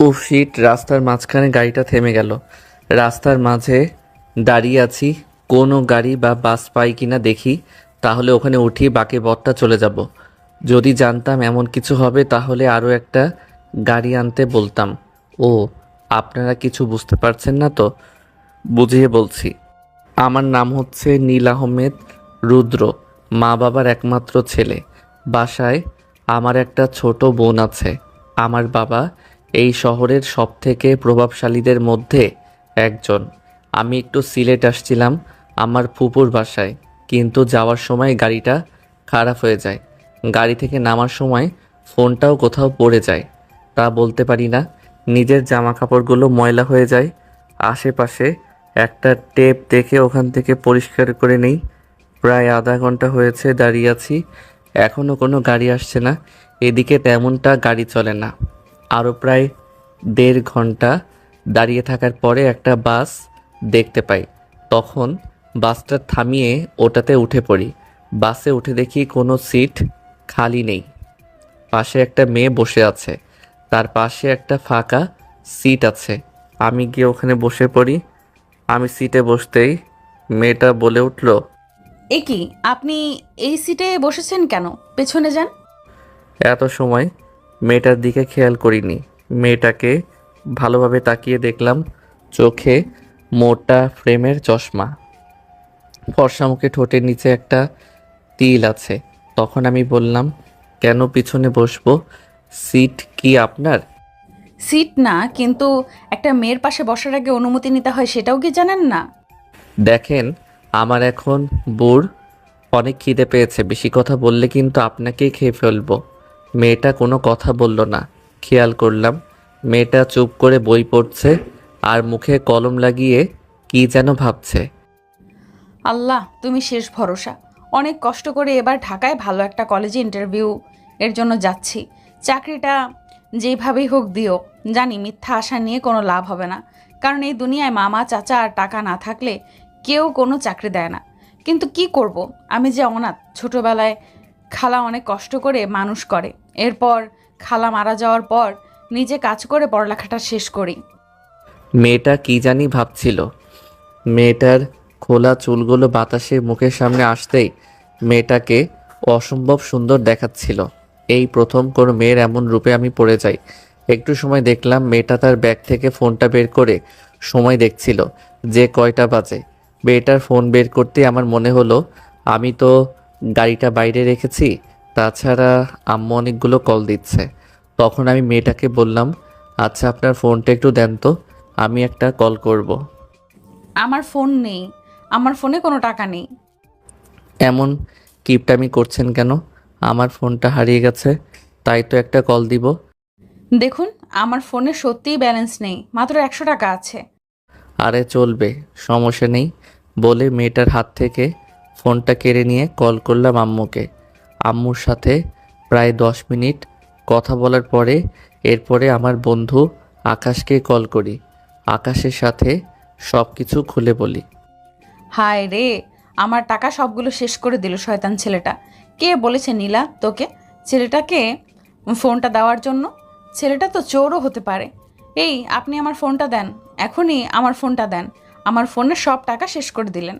উফ শিট, রাস্তার মাঝখানে গাড়িটা থেমে গেল। রাস্তার মাঝে দাঁড়িয়ে আছি, কোনো গাড়ি বা বাস পাই কিনা দেখি, তাহলে ওখানে উঠি, বাকি পথটা চলে যাব। যদি জানতাম এমন কিছু হবে তাহলে আরও একটা গাড়ি আনতে বলতাম। ও, আপনারা কিছু বুঝতে পারছেন না তো? বুঝিয়ে বলছি। আমার নাম হচ্ছে নীল আহমেদ রুদ্র, মা বাবার একমাত্র ছেলে। বাসায় আমার একটা ছোট বোন আছে। আমার বাবা এই শহরের সবথেকে প্রভাবশালীদের মধ্যে একজন। আমি একটু সিলেট আসছিলাম আমার ফুপুর বাসায়, কিন্তু যাওয়ার সময় গাড়িটা খারাপ হয়ে যায়। গাড়ি থেকে নামার সময় ফোনটাও কোথাও পড়ে যায়। তা বলতে পারি না, নিজের জামা কাপড়গুলো ময়লা হয়ে যায়। আশেপাশে একটা টেপ দেখে ওখান থেকে পরিষ্কার করে নেই। প্রায় আধা ঘন্টা হয়েছে দাঁড়িয়ে আছি, এখনও কোনো গাড়ি আসছে না। এদিকে তেমনটা গাড়ি চলে না। আরও প্রায় 1.5 ঘন্টা দাঁড়িয়ে থাকার পরে একটা বাস দেখতে পাই। তখন বাসটা থামিয়ে ওটাতে উঠে পড়ি। বাসে উঠে দেখি কোনো সিট খালি নেই। পাশে একটা মেয়ে বসে আছে, তার পাশে একটা ফাঁকা সিট আছে। আমি গিয়ে ওখানে বসে পড়ি। আমি সিটে বসতেই মেয়েটা বলে উঠল, এ কি, আপনি এই সিটে বসেছেন কেন? পেছনে যান। এত সময় মেয়েটার দিকে খেয়াল করিনি। মেয়েটাকে ভালোভাবে তাকিয়ে দেখলাম, চোখে মোটা ফ্রেমের চশমা, ফর্সা মুখে, ঠোঁটের নিচে একটা তিল আছে। তখন আমি বললাম, কেন পিছনে বসবো? সিট কি আপনার? সিট না, কিন্তু একটা মেয়ের পাশে বসার আগে অনুমতি নিতে হয়, সেটাও কি জানেন না? দেখেন, আমার এখন বুড় অনেক খিদে পেয়েছে, বেশি কথা বললে কিন্তু আপনাকেই খেয়ে ফেলবো। মেয়েটা কোনো কথা বলল না। খেয়াল করলাম মেয়েটা চুপ করে বই পড়ছে আর মুখে কলম লাগিয়ে কি যেন ভাবছে। আল্লাহ, তুমি শেষ ভরসা। অনেক কষ্ট করে এবার ঢাকায় ভালো একটা কলেজে ইন্টারভিউ এর জন্য যাচ্ছি। চাকরিটা যেইভাবেই হোক দিও। জানি মিথ্যা আশা নিয়ে কোনো লাভ হবে না, কারণ এই দুনিয়ায় মামা চাচা আর টাকা না থাকলে কেউ কোনো চাকরি দেয় না। কিন্তু কি করব, আমি যে অনাথ। ছোটবেলায় খালা অনেক কষ্ট করে মানুষ করে, এরপর খালা মারা যাওয়ার পর নিজে কাজ করে পড়ালেখাটা শেষ করি। মেয়েটা কি জানি ভাবছিল। মেয়েটার খোলা চুলগুলো বাতাসে মুখের সামনে আসতেই মেয়েটাকে অসম্ভব সুন্দর দেখাচ্ছিল। এই প্রথম কোনো মেয়ের এমন রূপে আমি পড়ে যাই। একটু সময় দেখলাম মেয়েটা তার ব্যাগ থেকে ফোনটা বের করে সময় দেখছিল যে কয়টা বাজে। মেয়েটার ফোন বের করতে আমার মনে হলো আমি তো গাড়িটা বাইরে রেখেছি, তাছাড়া আম্মু অনেকগুলো কল দিচ্ছে। তখন আমি মেয়েটাকে বললাম, আচ্ছা আপনার ফোনটা একটু দেন তো, আমি একটা কল করব। আমার ফোন নেই, আমার ফোনে কোনো টাকা নেই। এমন কিপটামি করছেন কেন? আমার ফোনটা হারিয়ে গেছে, তাই তো একটা কল দিব। দেখুন, আমার ফোনে সত্যিই ব্যালেন্স নেই, মাত্র 100 টাকা আছে। আরে চলবে, সমস্যা নেই বলে মেয়েটার হাত থেকে ফোনটা কেড়ে নিয়ে কল করলাম আম্মুকে। আম্মুর সাথে প্রায় 10 মিনিট কথা বলার পরে এরপরে আমার বন্ধু আকাশকে কল করি। আকাশের সাথে সব কিছু খুলে বলি। হায় রে, আমার টাকা সবগুলো শেষ করে দিল শয়তান ছেলেটা। কে বলেছে নীলা তোকে ছেলেটাকে ফোনটা দেওয়ার জন্য? ছেলেটা তো চোরও হতে পারে। এই, আপনি আমার ফোনটা দেন, এখনই আমার ফোনটা দেন। আমার ফোনের সব টাকা শেষ করে দিলেন।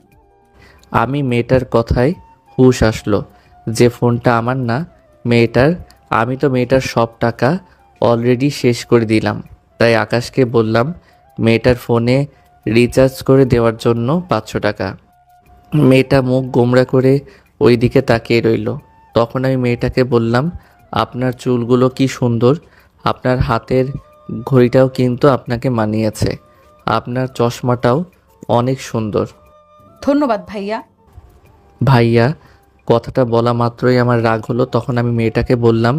আমি মেয়েটার কথায় হুঁশ আসলো যে ফোনটা আমার না, মেয়েটার। আমি তো মেয়েটার সব টাকা অলরেডি শেষ করে দিলাম। তাই আকাশকে বললাম মেয়েটার ফোনে রিচার্জ করে দেওয়ার জন্য 500 টাকা। মেয়েটা মুখ গোমড়া করে ওই দিকে তাকিয়ে রইল। তখন আমি মেয়েটাকে বললাম, আপনার চুলগুলো কি সুন্দর, আপনার হাতের ঘড়িটাও কিন্তু আপনাকে মানিয়েছে, আপনার চশমাটাও অনেক সুন্দর। ধন্যবাদ ভাইয়া। ভাইয়া কথাটা বলা মাত্রই আমার রাগ হলো। তখন আমি মেয়েটাকে বললাম,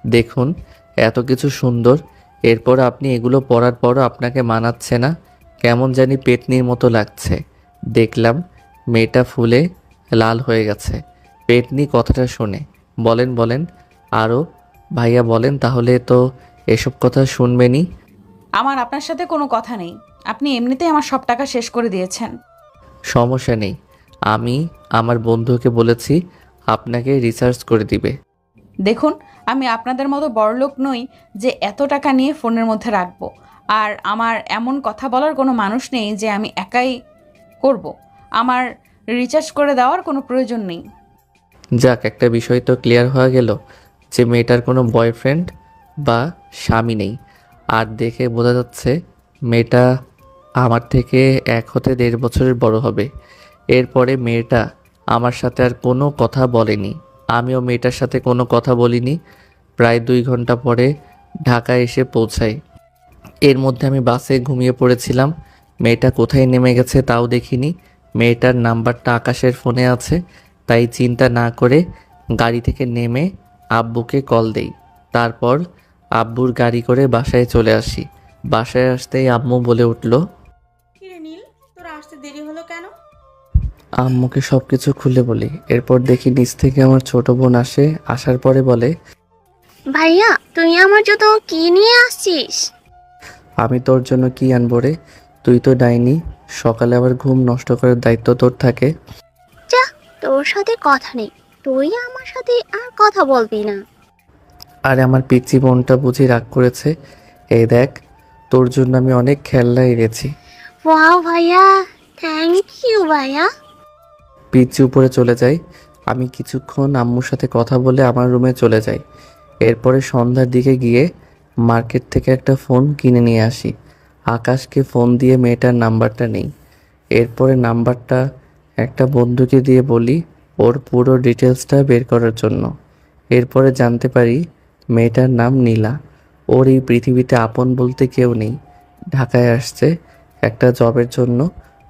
দেখুন এত কিছু সুন্দর, এরপর আপনি এগুলো পরার পরও আপনাকে মানাচ্ছে না, কেমন জানি পেতনির মতো লাগছে। দেখলাম মেয়েটা ফুলে লাল হয়ে গেছে পেতনি কথাটা শুনে। বলেন বলেন আরও, ভাইয়া বলেন, তাহলে তো এসব কথা শুনবেনই। আমার আপনার সাথে কোনো কথা নেই, আপনি এমনিতেই আমার সব টাকা শেষ করে দিয়েছেন। সমস্যা নেই, আমি আমার বন্ধুকে বলেছি আপনাকে রিসার্চ করে দিবে। দেখুন, আমি আপনাদের মতো বড়লোক নই যে এত টাকা নিয়ে ফোনের মধ্যে রাখবো। আর আমার এমন কথা বলার কোনো মানুষ নেই যে আমি একাই করব। আমার রিচার্জ করে দেওয়ার কোনো প্রয়োজন নেই। যাক, একটা বিষয় তো ক্লিয়ার হয়ে গেল যে মেয়েটার কোনো বয়ফ্রেন্ড বা স্বামী নেই। আর দেখে বোঝা যাচ্ছে মেয়েটা আমার থেকে 1 হতে 1.5 বছরের বড় হবে। এরপরে মেয়েটা আমার সাথে আর কোনো কথা বলেনি, আমিও মেয়েটার সাথে কোনো কথা বলিনি। প্রায় 2 ঘন্টা পরে ঢাকায় এসে পৌঁছাই। এর মধ্যে আমি বাসে ঘুমিয়ে পড়েছিলাম। মেয়েটা কোথায় নেমে গেছে তাও দেখিনি। মেয়েটার নাম্বারটা আকাশের ফোনে আছে, তাই চিন্তা না করে গাড়ি থেকে নেমে আব্বুকে কল দেই। তারপর আব্বুর গাড়ি করে বাসায় চলে আসি। বাসায় আসতেই আম্মু বলে উঠল, কিরে নীল, তোর আসতে দেরি হলো কেন? আম্মুকে সব কিছু খুলে বলি। এরপর দেখি নিচ থেকে আমার ছোট বোন আসে। আসার পরে বলে, ভাইয়া তুই আমার জন্য কি নিয়ে আসছিস? আমি তোর জন্য কি আনবো রে? তুই তো ডাইনি, সকালে আবার ঘুম নষ্ট করার দায়িত্ব তোর থাকে। যা, তোর সাথে কথা নেই। তুই আমার সাথে আর কথা বলবি না। আর আমার পিচ্চি বোনটা বুঝি রাগ করেছে। এই দেখ, তোর জন্য আমি অনেক খেলনা এনেছি। ওয়াও ভাইয়া, থ্যাংক ইউ ভাইয়া। পিচ্চি উপরে চলে যাই। আমি কিছুক্ষণ আম্মুর সাথে কথা বলে আমার রুমে চলে যাই। এরপরে সন্ধ্যার দিকে গিয়ে মার্কেট থেকে একটা ফোন কিনে নিয়ে আসি। আকাশকে ফোন দিয়ে মেয়েটার নাম্বারটা নেই। এরপরে নাম্বারটা একটা বন্ধুকে দিয়ে বলি ওর পুরো ডিটেলসটা বের করার জন্য। এরপরে জানতে পারি মেয়েটার নাম নীলা। ওর এই পৃথিবীতে আপন বলতে কেউ নেই। ঢাকায় আসছে একটা জবের জন্য।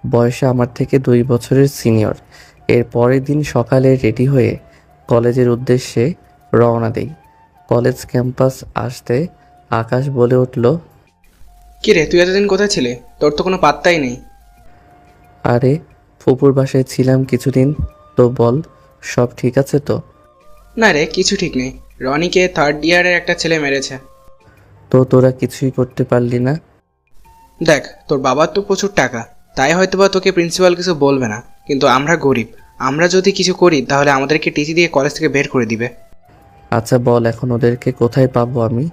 বয়সে আমার থেকে 2 বছরের সিনিয়র। এর পরের দিন সকালে রেডি হয়ে কলেজের উদ্দেশ্যে রওনা দেই। কলেজ ক্যাম্পাস আসতে আকাশ বলে উঠল, কিরে, তুই এতদিন কোথায় ছিলে? তোর তো কোনো পাত্তাই নেই। আরে ফুপুর বাসায় ছিলাম কিছুদিন। তো বল, সব ঠিক আছে তো? না রে, কিছু ঠিক নেই। রনিকে 3rd ইয়ারের একটা ছেলে মেরেছে। তো তোরা কিছুই করতে পারলি না? দেখ, তোর বাবার তো প্রচুর টাকা, তাই হয়তোবা তোকে প্রিন্সিপাল কিছু বলবে না, কিন্তু আমরা গরিব। আমরা যদি কিছু করি তাহলে আমাদেরকে টিসি দিয়ে কলেজ থেকে বের করে দিবে। আচ্ছা বল, এখন ওদেরকে কোথায় পাবো আমি?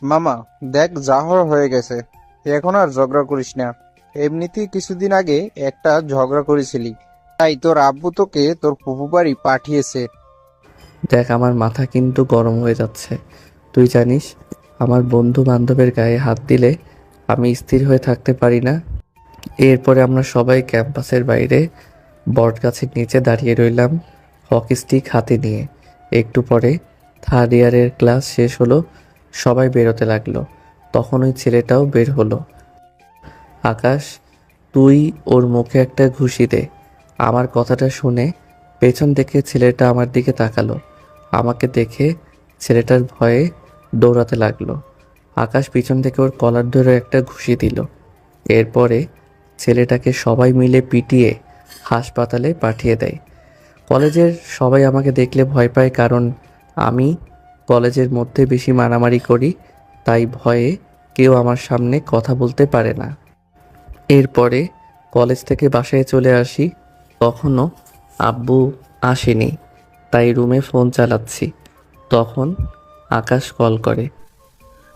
মামা, দেখ যা হওয়ার হয়ে গেছে। এখন আর ঝগড়া করিস না। এমনিতেই কিছুদিন আগে একটা ঝগড়া করেছিলি, তাই তোর আব্বু তোকে তোর ফুফু বাড়ি পাঠিয়েছে। দেখ, আমার মাথা কিন্তু গরম হয়ে যাচ্ছে। তুই জানিস আমার বন্ধু বান্ধবের গায়ে হাত দিলে আমি স্থির হয়ে থাকতে পারি না। এরপরে আমরা সবাই ক্যাম্পাসের বাইরে বটগাছের নিচে দাঁড়িয়ে রইলাম, হকি স্টিক হাতে নিয়ে। একটু পরে 3rd ইয়ারের ক্লাস শেষ হলো, সবাই বেরোতে লাগলো। তখন ওই ছেলেটাও বের হলো। আকাশ, তুই ওর মুখে একটা ঘুষি দে। আমার কথাটা শুনে পেছন থেকে ছেলেটা আমার দিকে তাকালো। আমাকে দেখে ছেলেটার ভয়ে দৌড়াতে লাগলো। আকাশ পিছন থেকে ওর কলার ধরে একটা ঘুষি দিল। এরপরে ছেলেটাকে সবাই মিলে পিটিয়ে হাসপাতালে পাঠিয়ে দেয়। কলেজের সবাই আমাকে দেখলে ভয় পায়, কারণ আমি কলেজের মধ্যে বেশি মারামারি করি। তাই ভয়ে কেউ আমার সামনে কথা বলতে পারে না। এরপরে কলেজ থেকে বাসায় চলে আসি। তখনও আব্বু আসেনি, তাই রুমে ফোন চালাচ্ছি। তখন আকাশ কল করে।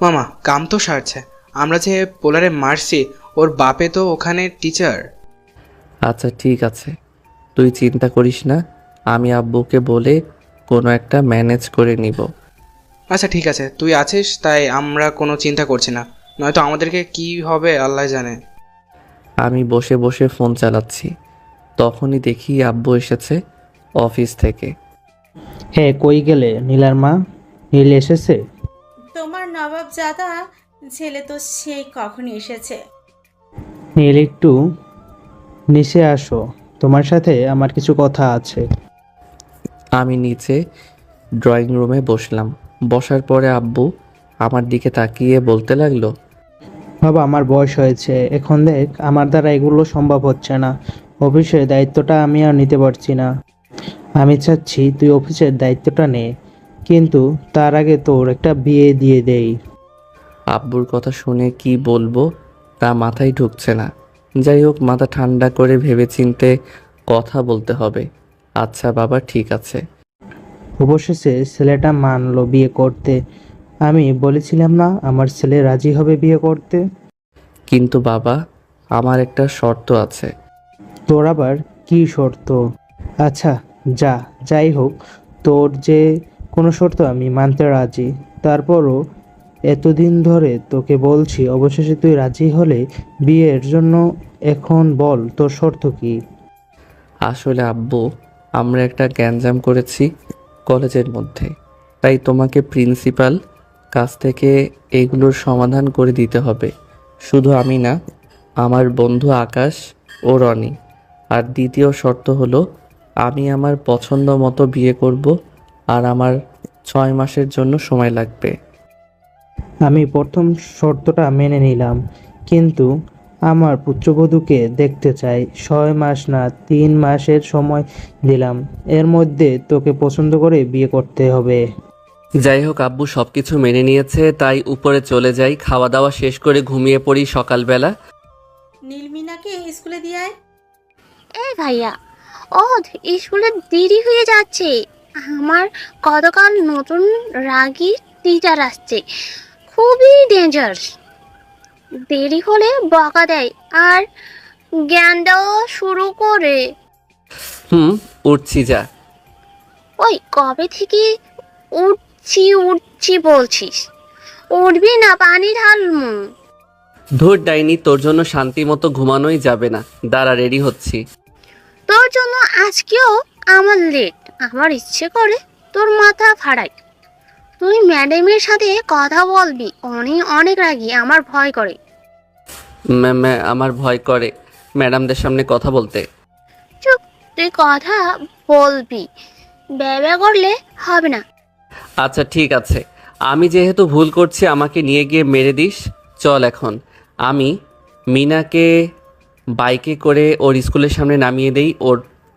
মামা, কাম তো সারছে। আমরা যে পোলারে মারছি, ওর বাপে তো ওখানে টিচার। আচ্ছা ঠিক আছে, তুই চিন্তা করিস না, আমি আব্বুকে বলে কোনো একটা ম্যানেজ করে নিব। আচ্ছা ঠিক আছে, তুই আছিস তাই আমরা কোনো চিন্তা করছি না, নয়তো আমাদেরকে কি হবে আল্লাহ জানে। আমি বসে বসে ফোন চালাচ্ছি। তখনই দেখি আব্বু এসেছে অফিস থেকে। হ্যাঁ, কই গেলে নীলার মা? নীল এসেছে? তোমার নবাবজাদা ছেলে তো সেই কখনই এসেছে। নীল, একটু নিচে আসো, তোমার সাথে আমার কিছু কথা আছে। আমি নিচে ড্রয়িং রুমে বসলাম। বসার পরে আব্বু আমার দিকে তাকিয়ে বলতে লাগলো, বাবা, আমার বয়স হয়েছে এখন, দেখ আমার দ্বারা এগুলো সম্ভব হচ্ছে না। অফিসের দায়িত্বটা আমি আর নিতে পারছি না। আমি চাচ্ছি তুই অফিসের দায়িত্বটা নে, কিন্তু তার আগে তোর একটা বিয়ে দিয়ে দেই। আব্বুর কথা শুনে কি বলবো তা মাথায় ঢুকছে না। যাই হোক, মাথা ঠান্ডা করে ভেবেচিন্তে কথা বলতে হবে। আচ্ছা বাবা, ঠিক আছে। অবশেষে ছেলেটা মানলো বিয়ে করতে। আমি বলেছিলাম না আমার ছেলে রাজি হবে বিয়ে করতে। কিন্তু বাবা, আমার একটা শর্ত আছে। তোর আবার কি শর্ত? আচ্ছা, যাই হোক, তোর যে কোনো শর্ত আমি মানতে রাজি। তারপরও এতদিন ধরে তোকে বলছি, অবশেষে তুই রাজি হলে বিয়ের জন্য। এখন বল তোর শর্ত কি? আসলে আব্বু, আমরা একটা গ্যাঞ্জাম করেছি কলেজের মধ্যে, তাই তোমাকে প্রিন্সিপাল কাছ থেকে এইগুলোর সমাধান করে দিতে হবে। শুধু আমি না, আমার বন্ধু আকাশ ও রনি। আর দ্বিতীয় শর্ত হলো, আমি আমার পছন্দ মতো বিয়ে করব, আর আমার 6 মাসের জন্য সময় লাগবে। আমি প্রথম শর্তটা মেনে নিলাম, কিন্তু আমার পুত্রবধূকে দেখতে চাই। 6 মাস না, 3 মাসের সময় দিলাম। এর মধ্যে তোকে পছন্দ করে বিয়ে করতে হবে। যাই হোক আব্বু সব কিছু মেনে নিয়েছে, তাই উপরে চলে যাই, খাওয়া দাওয়া শেষ করে ঘুমিয়ে পড়ি সকালবেলা। নীলমিনাকে স্কুলে দিয়ে আয়। এই ভাইয়া, স্কুলে দেরি হয়ে যাচ্ছে। আমার গতকাল নতুন রাগী টিচার আসছে, খুবই ডেঞ্জারাস। দেরি হলে বকা দেয় আর জ্ঞান দেওয়া শুরু করে। উঠছি যা। ওই কবে থেকে উঠছি বলছিস? উঠবি না, পানি ঢালমু। ধুর ডাইনি, তোর জন্য শান্তি মতো ঘুমানোই যাবে না। দাঁড়া, রেডি হচ্ছি। তোর জন্য আজকেও আমার লেট। আমার ইচ্ছে করে তোর মাথা ফাড়াই। তুই ম্যাডামের সাথে কথা বলবি, উনি অনেক রাগী, আমার ভয় করে। আমার ভয় করে ম্যাডামদের সামনে কথা বলতে। চুপ, তুই কথা বলবি, ব্যবহার করলে হবে না। আচ্ছা ঠিক আছে, আমি যেহেতু ভুল করছি আমাকে নিয়ে গিয়ে মেরে দিস। চল এখন। আমি মিনাকে বাইকে করে ওর স্কুলের সামনে নামিয়ে দেই।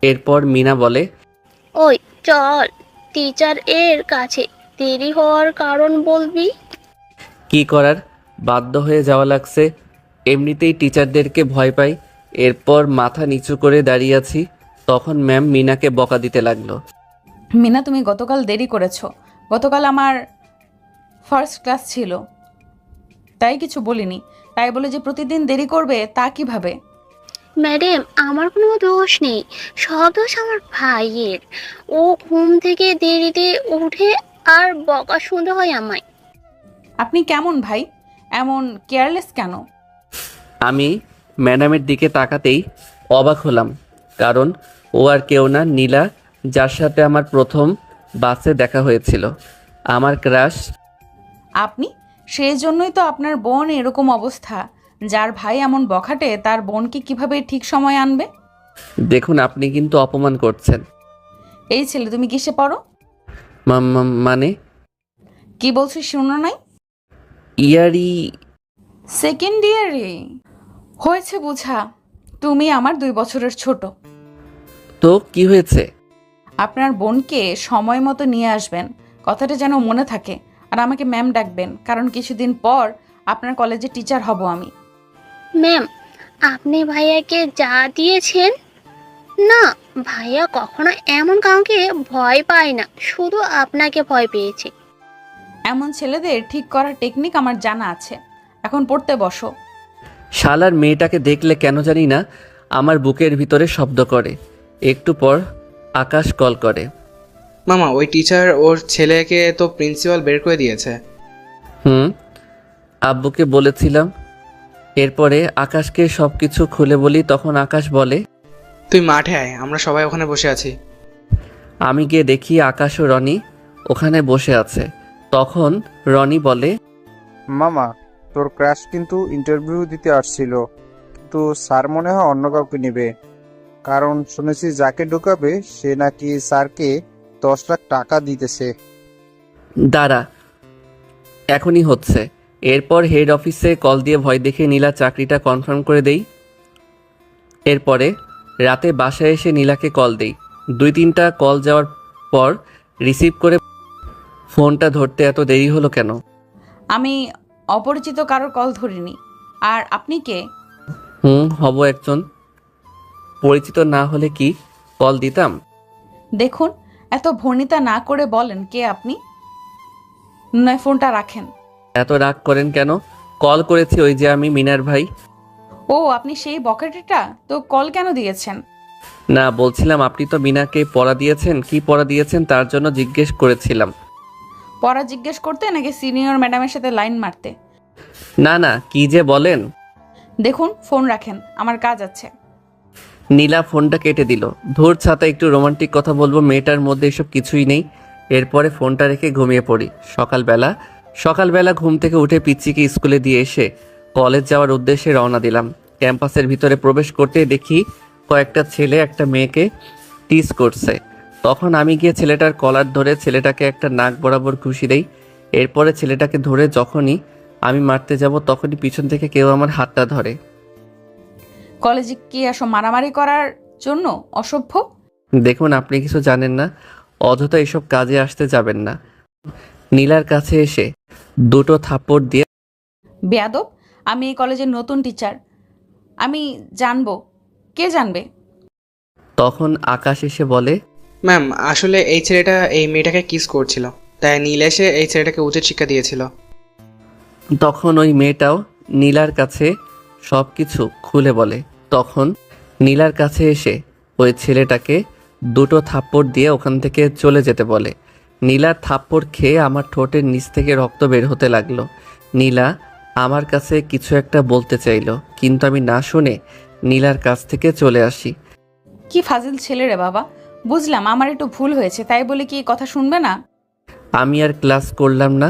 এরপর মিনা বলে, ওই চল, টিচার এর কাছে দেরি হওয়ার কারণ বলবি। কি করার, বাধ্য হয়ে যাওয়া লাগছে। এমনিতেই টিচারদেরকে ভয় পাই। এরপর মাথা নিচু করে দাঁড়িয়ে আছি, তখন ম্যাম মিনাকে বকা দিতে লাগলো। মিনা, তুমি গতকাল দেরি করেছো। গতকাল আমার ফার্স্ট ক্লাস ছিল, তাই কিছু বলিনি। তাই বলে যে প্রতিদিন দেরি করবে তা কিভাবে? ম্যাডাম, আমার কোনো দোষ নেই, সব দোষ আমার ভাইয়ের। ও ঘুম থেকে দেরিতে উঠে আর বকা শুনতে হয় আমায়। আপনি কেমন ভাই, এমন কেয়ারলেস কেন? আমি ম্যাডামের দিকে তাকাতেই অবাক হলাম, কারণ ও আর কেউ না, নীলা, যার সাথে আমার প্রথম বাসে দেখা হয়েছিল, আমার ক্রাশ। আপনি, সেই জন্যই তো আপনার বোন এরকম অবস্থা। যার ভাই এমন বখাটে, তার বোনকে কিভাবে ঠিক সময় আনবে? দেখুন, আপনি কিন্তু অপমান করছেন। এই ছেলে, তুমি কিসে পড়ো? মানে কি বলছি শুনো নাই? ইয়ারি। সেকেন্ড ইয়ারে হয়েছে বুঝা। তুমি আমার 2 বছরের ছোট। তো কি হয়েছে? আপনার বোনকে সময় মতো নিয়ে আসবেন, কথাটা যেন মনে থাকে। আর আমাকে ম্যাম ডাকবেন, কারণ কিছুদিন পর আপনার কলেজে টিচার হব আমি। ম্যাম, আপনি ভাইয়াকে যা দিয়েছেন না, ভাইয়া কখনো এমন কাউকে ভয় পায় না, শুধু আপনাকে ভয় পেয়েছে। এমন ছেলেদের ঠিক করার টেকনিক আমার জানা আছে। এখন পড়তে বসো। শালার মেয়েটাকে দেখলে কেন জানি না আমার বুকের ভিতরে শব্দ করে। একটু পর আকাশ কল করে। মামা, ওই টিচার ওর ছেলেকে তো প্রিন্সিপাল বের করে দিয়েছে। আব্বুকে বলেছিলাম। এরপরে আকাশকে সব কিছু খুলে বলি, তখন আকাশ বলে, তুই মাঠে আয়, আমরা সবাই ওখানে বসে আছি। আমি গিয়ে দেখি আকাশ ও রনি ওখানে বসে আছে। তখন রনি বলে, মামা, তোর ক্রাশ কিন্তু ইন্টারভিউ দিতে আসছিল, কিন্তু স্যার মনে হয় অন্য কাউকে নেবে। কারণ শুনেছি যাকে ঢুকাবে সে নাকি স্যারকে 10 লাখ টাকা দিতেছে। দাঁড়া, এখনই হচ্ছে। এরপর হেড অফিসে কল দিয়ে ভয় দেখে নীলা চাকরিটা কনফার্ম করে দেই। এরপরে রাতে বাসায় এসে নীলাকে কল দেই। 2-3টা কল যাওয়ার পর রিসিভ করে, ফোনটা ধরতে এত দেরি হলো কেন? আমি অপরিচিত কারোর কল ধরিনি। আর আপনি কে? হব একজন। পরিচিত না হলে কি কল দিতাম? দেখুন, এত ভনিতা না করে বলেন কে আপনি, নয় ফোনটা রাখেন। এত রাগ করেন কেন? কল করেছি, ওই যে আমি মিনার ভাই। ও আপনি সেই বকেটেটা, তো কল কেন দিয়েছেন? না, বলছিলাম আপনি তো মিনাকে পড়া দিয়েছেন, কি পড়া দিয়েছেন তার জন্য জিজ্ঞেস করেছিলাম। পড়া জিজ্ঞেস করতে নাকি সিনিয়র ম্যাডামের সাথে লাইন মারতে? না না, কি যে বলেন। দেখুন ফোন রাখেন, আমার কাজ আছে। নীলা ফোনটা কেটে দিল। ধুর ছাতা, একটু রোমান্টিক কথা বলবো, মেয়েটার মধ্যে এসব কিছুই নেই। এরপরে ফোনটা রেখে ঘুমিয়ে পড়ি। সকালবেলা ঘুম থেকে উঠে পিচ্চিকে স্কুলে দিয়ে এসে কলেজ যাওয়ার উদ্দেশ্যে রওনা দিলাম। ক্যাম্পাসের ভিতরে প্রবেশ করতে দেখি কয়েকটা ছেলে একটা মেয়েকে টিজ করছে। তখন আমি গিয়ে ছেলেটার কলার ধরে ছেলেটাকে একটা নাক বরাবর ঘুষি দেই। এরপরে ছেলেটাকে ধরে যখনই আমি মারতে যাব তখনই পিছন থেকে কেউ আমার হাতটা ধরে। কলেজে কি আসো মারামারি করার জন্য, অসভ্য? দেখুন, আপনি কিছু জানেন না, অযথা এসব কাজে আসতে যাবেন না। নীলার কাছে এসে দুটো থাপ্পড় দিয়ে বেয়াদব, আমি এই কলেজের নতুন টিচার, আমি জানবো। কে জানবে? তখন আকাশ এসে বলে, ম্যাম, আসলে এই ছেলেটা এই মেয়েটাকে কিস করছিল, তাই নীল এসে এই ছেলেটাকে উচিত শিক্ষা দিয়েছিল। তখন ওই মেয়েটাও নীলার কাছে সব কিছু খুলে বলে। তখন নীলার কাছে এসে ওই ছেলেটাকে দুটো থাপ্পড় দিয়ে ওখান থেকে চলে যেতে বলে। নীলার থাপ্পড় খেয়ে আমার ঠোঁটের নিচ থেকে রক্ত বের হতে লাগলো। নীলা আমার কাছে কিছু একটা বলতে চাইলো, কিন্তু আমি না শুনে নীলার কাছ থেকে চলে আসি। কি ফাজিল ছেলে রে বাবা, বুঝলাম আমার একটু ভুল হয়েছে, তাই বলে কি কথা শুনবে না? আমি আর ক্লাস করলাম না,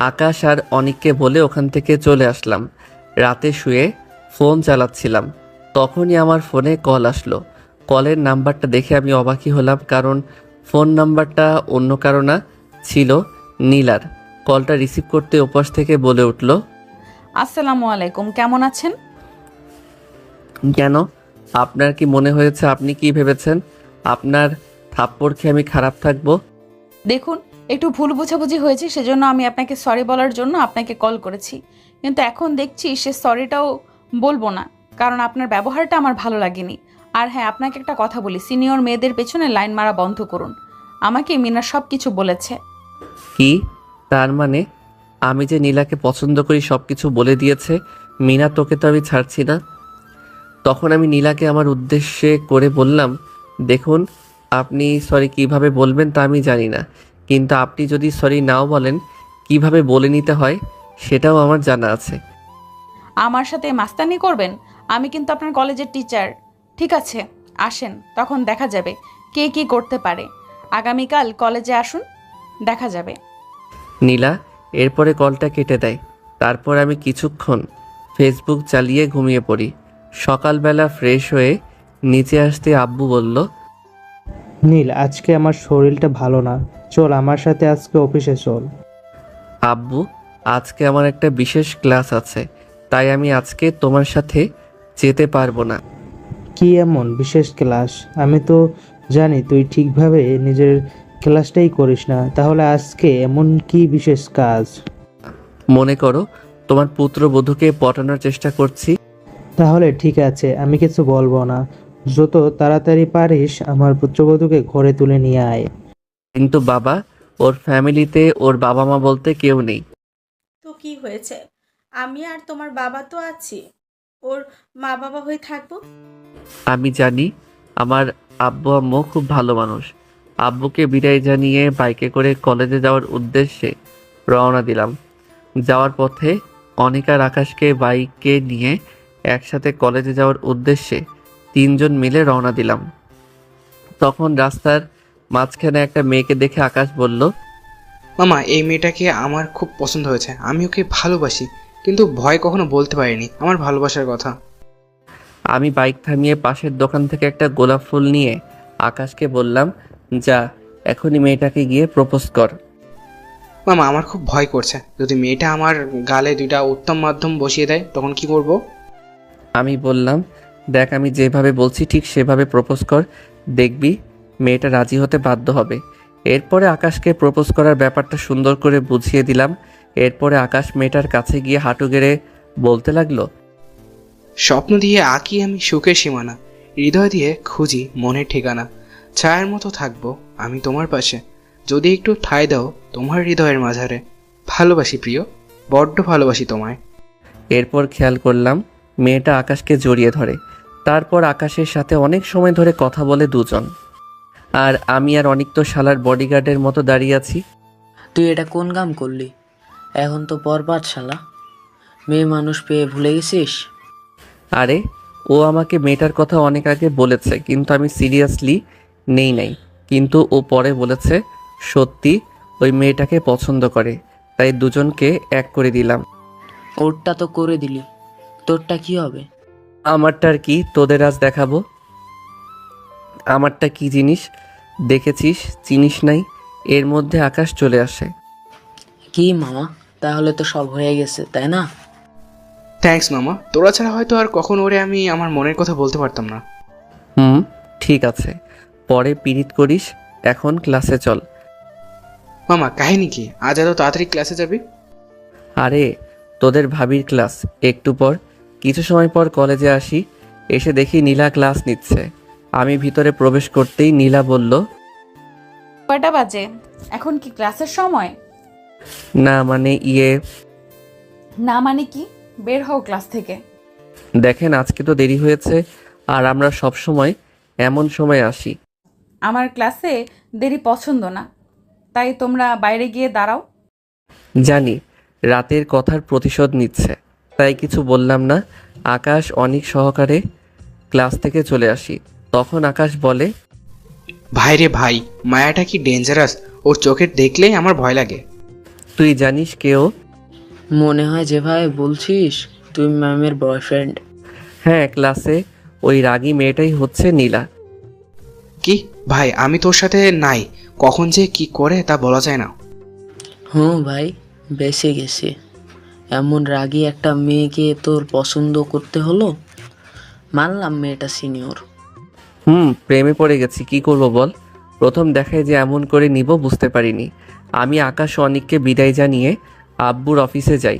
আকাশ আর অনিককে বলে ওখান থেকে চলে আসলাম। রাতে শুয়ে ফোন চালাচ্ছিলাম, তখনই আমার ফোনে কল আসলো। কলের নাম্বারটা দেখে আমি অবাকই হলাম, কারণ ফোন নাম্বারটা অন্য কারো না, ছিল নীলার। কলটা রিসিভ করতে ওপাশ থেকে বলে উঠল, আসসালামু আলাইকুম, কেমন আছেন? কেন? আপনার কি মনে হয়েছে, আপনি কি ভেবেছেন আপনার থাপ্পড় খেয়ে আমি খারাপ থাকবো? দেখুন, একটু ভুল বোঝাবুঝি হয়েছে, সেজন্য আমি আপনাকে সরি বলার জন্য আপনাকে কল করেছি। কিন্তু এখন দেখছি সে সরিটাও বলবো না, কারণ আপনার ব্যবহারটা আমার ভালো লাগেনি। আর হ্যাঁ, আপনাকে একটা কথা বলি, সিনিয়র মেয়েদের পেছনে লাইন মারা বন্ধ করুন। আমাকে মিনা সব কিছু বলেছে। কি? তার মানে আমি যে নীলাকে পছন্দ করি সব কিছু বলে দিয়েছে? মিনা, তোকে তো আমি ছাড়ছি না। তখন আমি নীলাকে আমার উদ্দেশ্যে করে বললাম, দেখুন, আপনি সরি কিভাবে বলবেন তা আমি জানি না, কিন্তু আপনি যদি সরি নাও বলেন, কিভাবে বলে নিতে হয় সেটাও আমার জানা আছে। আমার সাথে মাস্তানি করবেন? আমি কিন্তু আপনার কলেজের টিচার। ঠিক আছে, আসেন, তখন দেখা যাবে কে কি করতে পারে। আগামীকাল কলেজে আসুন, দেখা যাবে। নীলা এরপরে কলটা কেটে দেয়। তারপর আমি কিছুক্ষণ ফেসবুক চালিয়ে ঘুমিয়ে পড়ি। সকালবেলা ফ্রেশ হয়ে নিচে আসতে আব্বু বলল, নীল, আজকে আমার শরীরটা ভালো না, চল আমার সাথে আজকে অফিসে চল। আব্বু, আজকে আমার একটা বিশেষ ক্লাস আছে, তাই আমি আজকে তোমার সাথে যেতে পারবো না। কি এমন বিশেষ ক্লাস? আমি তো জানি তুই ঠিকভাবে নিজের ক্লাসটাই করিস না, তাহলে আজকে এমন কি বিশেষ কাজ? মনে করো তোমার পুত্রবধূকে পটানোর চেষ্টা করছি। তাহলে ঠিক আছে, আমি কিছু বলবো না। যত তাড়াতাড়ি পারিস আমার পুত্রবধূকে ঘরে তুলে নিয়ে আয়। কিন্তু বাবা, ওর ফ্যামিলিতে ওর বাবা মা বলতে কেউ নেই। তো কি হয়েছে, আমি আর তোমার বাবা তো আছি, ওর মা বাবা হয়ে থাকবো। আমি জানি আমার আব্বু আম্মু খুব ভালো মানুষ। আব্বুকে বিদায় জানিয়ে বাইকে করে কলেজে যাওয়ার উদ্দেশ্যে রওনা দিলাম। যাওয়ার পথে অনিকার আকাশকে বাইকে নিয়ে একসাথে কলেজে যাওয়ার উদ্দেশ্যে তিনজন মিলে রওনা দিলাম। তখন রাস্তার মাঝখানে একটা মেয়েকে দেখে আকাশ বলল, মামা, এই মেয়েটাকে আমার খুব পছন্দ হয়েছে, আমি ওকে ভালোবাসি, কিন্তু ভয় কখনো বলতে পারিনি আমার ভালোবাসার কথা। আমি বাইক থামিয়ে পাশের দোকান থেকে একটা গোলাপ ফুল নিয়ে আকাশকে বললাম, যা এখনই মেয়েটাকে গিয়ে প্রপোজ কর। মামা, আমার খুব ভয় করছে, যদি মেয়েটা আমার গালে দুইটা উত্তম মাধ্যম বসিয়ে দেয় তখন কি করব? আমি বললাম, দেখ, আমি যেভাবে বলছি ঠিক সেভাবে প্রপোজ কর, দেখবি মেয়েটা রাজি হতে বাধ্য হবে। এরপরে আকাশকে প্রপোজ করার ব্যাপারটা সুন্দর করে বুঝিয়ে দিলাম। এরপরে আকাশ মেয়েটার কাছে গিয়ে হাঁটু গেড়ে বলতে লাগলো, স্বপ্ন দিয়ে আঁকি আমি সুখের সীমানা, হৃদয় দিয়ে খুঁজি মনের ঠিকানা, ছায়ার মতো থাকবো আমি তোমার পাশে, যদি একটু ঠাঁই দাও তোমার হৃদয়ের মাঝারে। ভালোবাসি প্রিয়, বড্ড ভালোবাসি তোমায়। এরপর খেয়াল করলাম মেয়েটা আকাশকে জড়িয়ে ধরে। তারপর আকাশের সাথে অনেক সময় ধরে কথা বলে দুজন। আর আমি আর অনিক তো শালার বডিগার্ডের মতো দাঁড়িয়ে আছি। তুই এটা কোন কাম করলি? এখন তো বরবাদ শালা। মেয়ে মানুষ পেয়ে ভুলে গেছিস? আরে ও আমাকে মেয়েটার কথা অনেক আগে বলেছে, কিন্তু আমি সিরিয়াসলি নেই নাই। কিন্তু ও পরে বলেছে সত্যি ওই মেয়েটাকে পছন্দ করে, তাই দুজনকে এক করে দিলাম। ওরটা তো করে দিলি, তোরটা কি হবে? আমারটার কি তোদের আজ দেখাবো। আমারটা কি জিনিস দেখেছিস, চিনিস নাই? এর মধ্যে আকাশ চলে আসে। কি মামা, তাহলে তো সব হয়ে গেছে তাই না? থ্যাঙ্কস মামা, তোরা ছাড়া হয়তো আর কখন ওরে আমি আমার মনের কথা বলতে পারতাম না। ঠিক আছে, পরে পিরিত করিস, এখন ক্লাসে চল। মামা কাহিনী কি, আজ এত তাড়াতাড়ি ক্লাসে যাবি? আরে তোদের ভাবির ক্লাস একটু পর। কিছু সময় পর কলেজে আসি, এসে দেখি নীলা ক্লাস নিচ্ছে। আমি ভিতরে প্রবেশ করতেই নীলা বলল, কয়টা বাজে? এখন কি ক্লাসের সময়? না মানে না মানে কি? বের হও ক্লাস থেকে। দেখেন আজকে তো দেরি হয়েছে, আর আমরা সব সময় এমন সময় আসি। আমার ক্লাসে দেরি পছন্দ না, তাই তোমরা বাইরে গিয়ে দাঁড়াও। জানি রাতের কথার প্রতিশোধ নিচ্ছে, তাই কিছু বললাম না। আকাশ অনেক সহকারে ক্লাস থেকে চলে আসি। তখন আকাশ বলে, ভাই রে ভাই, মায়াটা কি ডেঞ্জারাস, ওর চোখের দেখলেই আমার ভয় লাগে। তুই জানিস কেউ? মনে হয় যেভাবে বলছিস তুই ম্যামের বয়ফ্রেন্ড। হ্যাঁ, ক্লাসে ওই রাগী মেয়েটাই হচ্ছে নীলা। কি ভাই, আমি তোর সাথে নাই, কখন যে কি করে তা বলা যায় না। হুম ভাই, বেঁচে গেছে। এমন রাগী একটা মেয়েকে তোর পছন্দ করতে হলো। মানলাম মেয়েটা সিনিয়র। প্রেমে পড়ে গেছি, কি করব বল। প্রথম দেখায় যে এমন করে নিব বুঝতে পারিনি। আমি আকাশ ও অনিককে বিদায় জানিয়ে আব্বুর অফিসে যাই।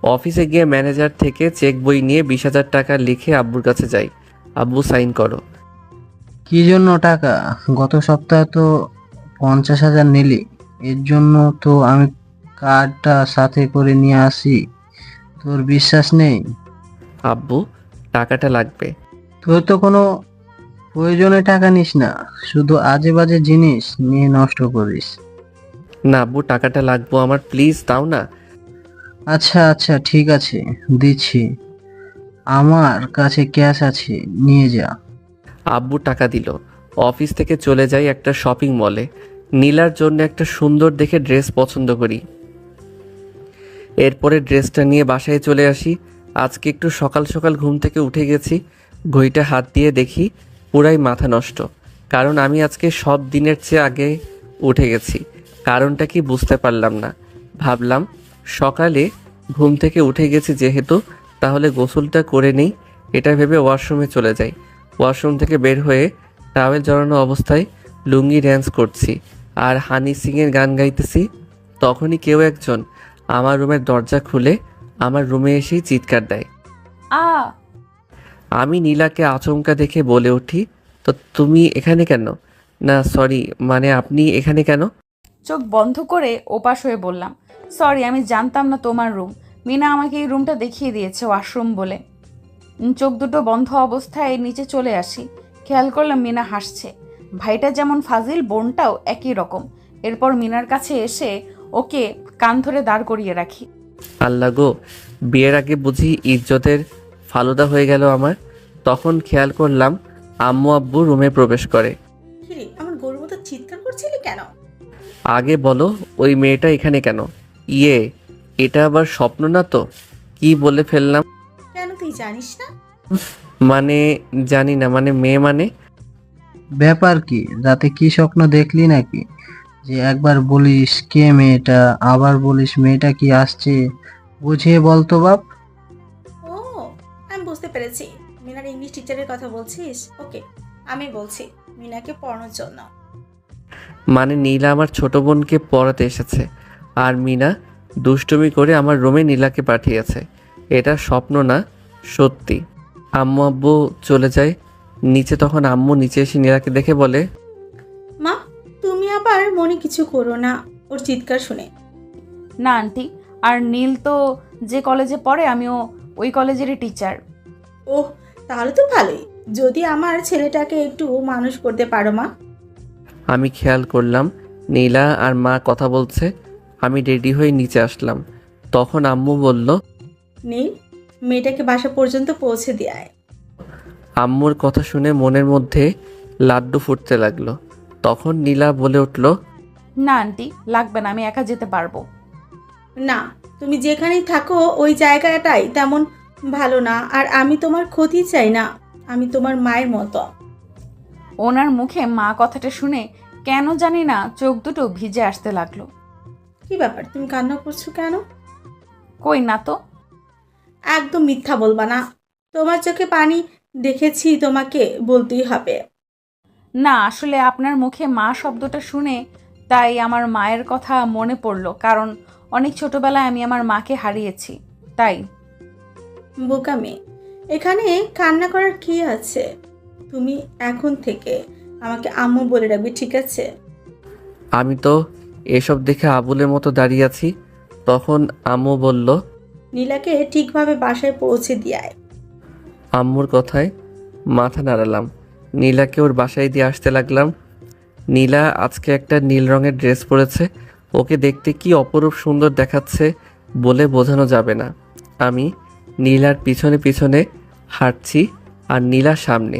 অফিসে গিয়ে ম্যানেজার থেকে চেক বই নিয়ে 20,000 টাকা লিখে আব্বুর কাছে যাই। আব্বু সাইন করো। কি জন্য টাকা? গত সপ্তাহে তো 50,000 নিলি। এর জন্য তো আমি কার্ডটা সাথে করে নিয়ে আসি। তোর বিশ্বাস নেই? আব্বু টাকাটা লাগবে। তোর তো কোনো প্রয়োজনে টাকা নিস না, শুধু আজে বাজে জিনিস নিয়ে নষ্ট করিস। না আব্বু, টাকাটা লাগবো আমার, প্লিজ দাও না। আচ্ছা আচ্ছা ঠিক আছে, দিচ্ছি। আমার কাছে ক্যাশ আছে, নিয়ে যা। আব্বু টাকা দিল। অফিস থেকে চলে যাই একটা শপিং মলে। নীলার জন্য একটা সুন্দর দেখে ড্রেস পছন্দ করি। এরপরে ড্রেসটা নিয়ে বাসায় চলে আসি। আজকে একটু সকাল সকাল ঘুম থেকে উঠে গেছি। ঘড়িটা হাত দিয়ে দেখি পুরাই মাথা নষ্ট, কারণ আমি আজকে সব দিনের চেয়ে আগে উঠে গেছি। কারণটা কি বুঝতে পারলাম না। ভাবলাম সকালে ঘুম থেকে উঠে গেছি যেহেতু, তাহলে গোসলটা করে নেই। এটা ভেবে ওয়াশরুমে চলে যাই। ওয়াশরুম থেকে বের হয়ে টাওয়েল জড়ানো অবস্থায় লুঙ্গি ড্যান্স করছি আর হানি সিংয়ের গান গাইতেছি। তখনই কেউ একজন আমার রুমের দরজা খুলে আমার রুমে এসেই চিৎকার দেয়। আ আমি নীলাকে আচমকা দেখে বলে উঠি, তো তুমি এখানে কেন? না সরি, মানে আপনি এখানে কেন? চোখ বন্ধ করে ওপাশ হয়ে বললাম, সরি, আমি জানতাম না তোমার রুম। মিনা আমাকে এই রুমটা দেখিয়ে দিয়েছে ওয়াশরুম বলে। চোখ দুটো বন্ধ অবস্থায় নিচে চলে আসি। খেয়াল করলাম মিনা হাসছে। ভাইটা যেমন ফাজিল, বোনটাও একই রকম। এরপর মিনার কাছে এসে ওকে কান ধরে দাঁড় করিয়ে রাখি। আল্লাহ গো, বিয়ের আগে বুঝি ইজ্জতের ফালুদা হয়ে গেল আমার। তখন খেয়াল করলাম আম্মু আব্বু রুমে প্রবেশ করে। কিরে, আমার গরুর মতো চিৎকার করছিলি কেন? আগে বলো ওই মেয়েটা এখানে কেন? এটা আবার স্বপ্ন না তো? কি বলে ফেললাম। কেন তুই জানিস না? মানে জানি না, মানে মেয়ে মানে। ব্যাপার কি, রাতে কি স্বপ্ন দেখলি নাকি? যে একবার বলিস কে মেয়েটা, আবার বলিস মেয়েটা কি আসছে, বুঝিয়ে বলতো বাপ। ও, আমি বুঝতে পেরেছি। মিনার ইংলিশ টিচারের কথা বলছিস? ওকে, আমি বলছি মিনাকে পড়ানোর জন্য। মানে নীলা আমার ছোট বোনকে পড়াতে এসেছে, আর মিনা দুষ্টুমি করে আমার রুমে নীলাকে পাঠিয়েছে। এটা স্বপ্ন না, সত্যি। আম্মু আব্বু চলে যায় নিচে। তখন আম্মু নিচে এসে নীলাকে দেখে বলে, আবার মনে কিছু করো না ওর চিৎকার শুনে। না আন্টি, আর নীল তো যে কলেজে পড়ে আমিও ওই কলেজেরই টিচার। ওহ, তাহলে তো ভালোই। যদি আমার ছেলেটাকে একটু মানুষ করতে পারো মা। আমি খেয়াল করলাম নীলা আর মা কথা বলছে। আমি রেডি হয়ে নিচে আসলাম। তখন আম্মু বলল, নীল, মেয়েটাকে বাসা পর্যন্ত পৌঁছে দিয়ে আয়। আম্মুর কথা শুনে মনের মধ্যে লাড্ডু ফুটতে লাগলো। তখন নীলা বলে উঠল, না আন্টি, লাগবে না, আমি একা যেতে পারবো। না, তুমি যেখানেই থাকো ওই জায়গাটাই তেমন ভালো না, আর আমি তোমার ক্ষতি চাই না। আমি তোমার মায়ের মতো। ওনার মুখে মা কথাটা শুনে কেন জানি না চোখ দুটো ভিজে আসতে লাগলো। কি ব্যাপার, তুমি কান্না করছো কেন? কই না তো। একদম মিথ্যা বলবা না। তোমার চোখে পানি দেখেছি, তোমাকে বলতেই হবে। না, আসলে আপনার মুখে মা শব্দটা শুনে তাই আমার মায়ের কথা মনে পড়লো, কারণ অনেক ছোটবেলায় আমি আমার মাকে হারিয়েছি, তাই। বোকা মেয়ে, এখানে কান্না করার কি আছে? তুমি এখন থেকে আমাকে আম্মু বলে রাখবে, ঠিক আছে? আমি তো এসব দেখে আবুলের মতো দাঁড়িয়ে আছি। তখন আম্মু বলল, নীলাকে ঠিকভাবে বাসায় পৌঁছে দিয়ে আয়। আম্মুর কথায় মাথা নাড়ালাম। নীলাকে ওর বাসায় দিয়ে আসতে লাগলাম। নীলা আজকে একটা নীল রঙের ড্রেস পরেছে। ওকে দেখতে কি অপরূপ সুন্দর দেখাচ্ছে বলে বোঝানো যাবে না। আমি নীলার পিছনে পিছনে হাঁটছি আর নীলার সামনে।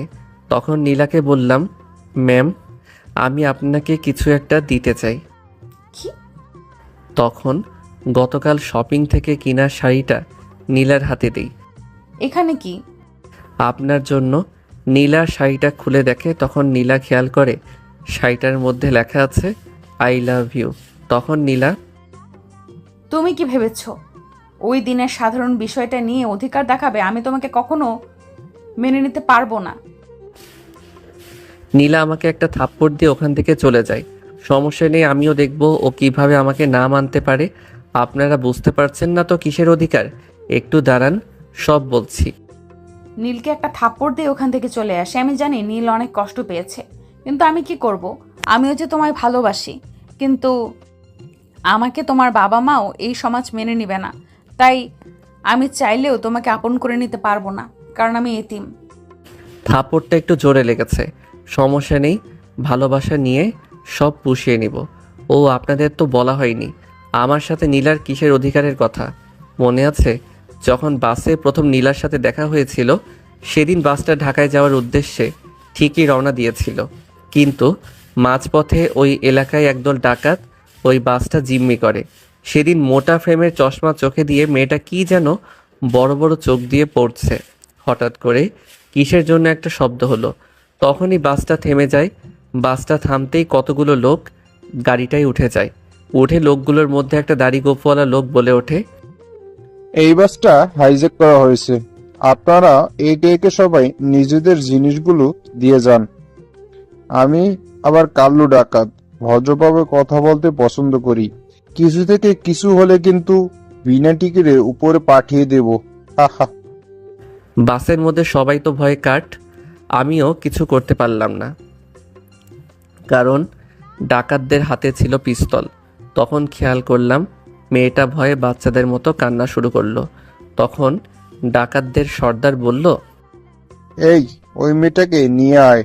তখন নীলাকে বললাম, ম্যাম, আমি আপনাকে কিছু একটা দিতে চাই। কি? তখন গতকাল শপিং থেকে কিনা শাড়িটা নীলার হাতে দিই। এখানে কি? আপনার জন্য। নীলা শাড়িটা খুলে দেখে। তখন নীলা খেয়াল করে শাড়িটার মধ্যে লেখা আছে আই লাভ ইউ। তখন নীলা, তুমি কি ভেবেছো ওই দিনের সাধারণ বিষয়টা নিয়ে অধিকার দেখাবে? আমি তোমাকে কখনো মেনে নিতে পারবো না। নীলা আমাকে একটা থাপ্পড় দিয়ে ওখান থেকে চলে যায়। সমস্যা নেই, আমিও দেখব ও কিভাবে আমাকে না মানতে পারে। আপনারা বুঝতে পারছেন না তো কিসের অধিকার? একটু দাঁড়ান, সব বলছি। নীলকে একটা থাপ্পড় দিয়ে ওখান থেকে চলে আসে। আমি জানি নীল অনেক কষ্ট পেয়েছে, কিন্তু আমি কি করব? আমিও যে তোমায় ভালোবাসি, কিন্তু আমাকে তোমার বাবা মাও এই সমাজ মেনে নেবে না। তাই আমি চাইলেও তোমাকে আপন করে নিতে পারবো না, কারণ আমি এতিম। থাপ্পড়টা একটু জোরে লেগেছে, সমস্যা নেই, ভালোবাসা নিয়ে সব পুষিয়ে নিব। ও আপনাদের তো বলা হয়নি আমার সাথে নীলার কিসের অধিকারের কথা। মনে আছে যখন বাসে প্রথম নীলার সাথে দেখা হয়েছিল? সেদিন বাসটা ঢাকায় যাওয়ার উদ্দেশ্যে ঠিকই রওনা দিয়েছিল, কিন্তু মাঝপথে ওই এলাকায় একদল ডাকাত ওই বাসটা জিম্মি করে। সেদিন মোটা ফ্রেমের চশমা চোখে দিয়ে মেয়েটা কি যেন বড় বড় চোখ দিয়ে পড়ছে। হঠাৎ করে কিসের জন্য একটা শব্দ হলো, তখনই বাসটা থেমে যায়। বাসটা থামতেই কতগুলো লোক গাড়িটায় উঠে যায়। উঠে লোকগুলোর মধ্যে একটা দাড়ি গোঁফওয়ালা লোক বলে ওঠে, এই বাসটা হাইজ্যাক করা হয়েছে। আপনারা একে একে সবাই নিজেদের জিনিসগুলো দিয়ে যান। আমি আবার কাল্লু ডাকাত, ভদ্রভাবে কথা বলতে পছন্দ করি। কিছু থেকে কিছু হলে কিন্তু বিনা টিকিটে উপরে পাঠিয়ে দেব। হাহা। বাসের মধ্যে সবাই তো ভয়ে কাট। আমিও কিছু করতে পারলাম না, কারণ ডাকাতদের হাতে ছিল পিস্তল। তখন খেয়াল করলাম মেয়েটা ভয়ে বাচ্চাদের মতো কান্না শুরু করলো। তখন ডাকাতদের সর্দার বলল, এই, ওই মেয়েটাকে নিয়ে আয়।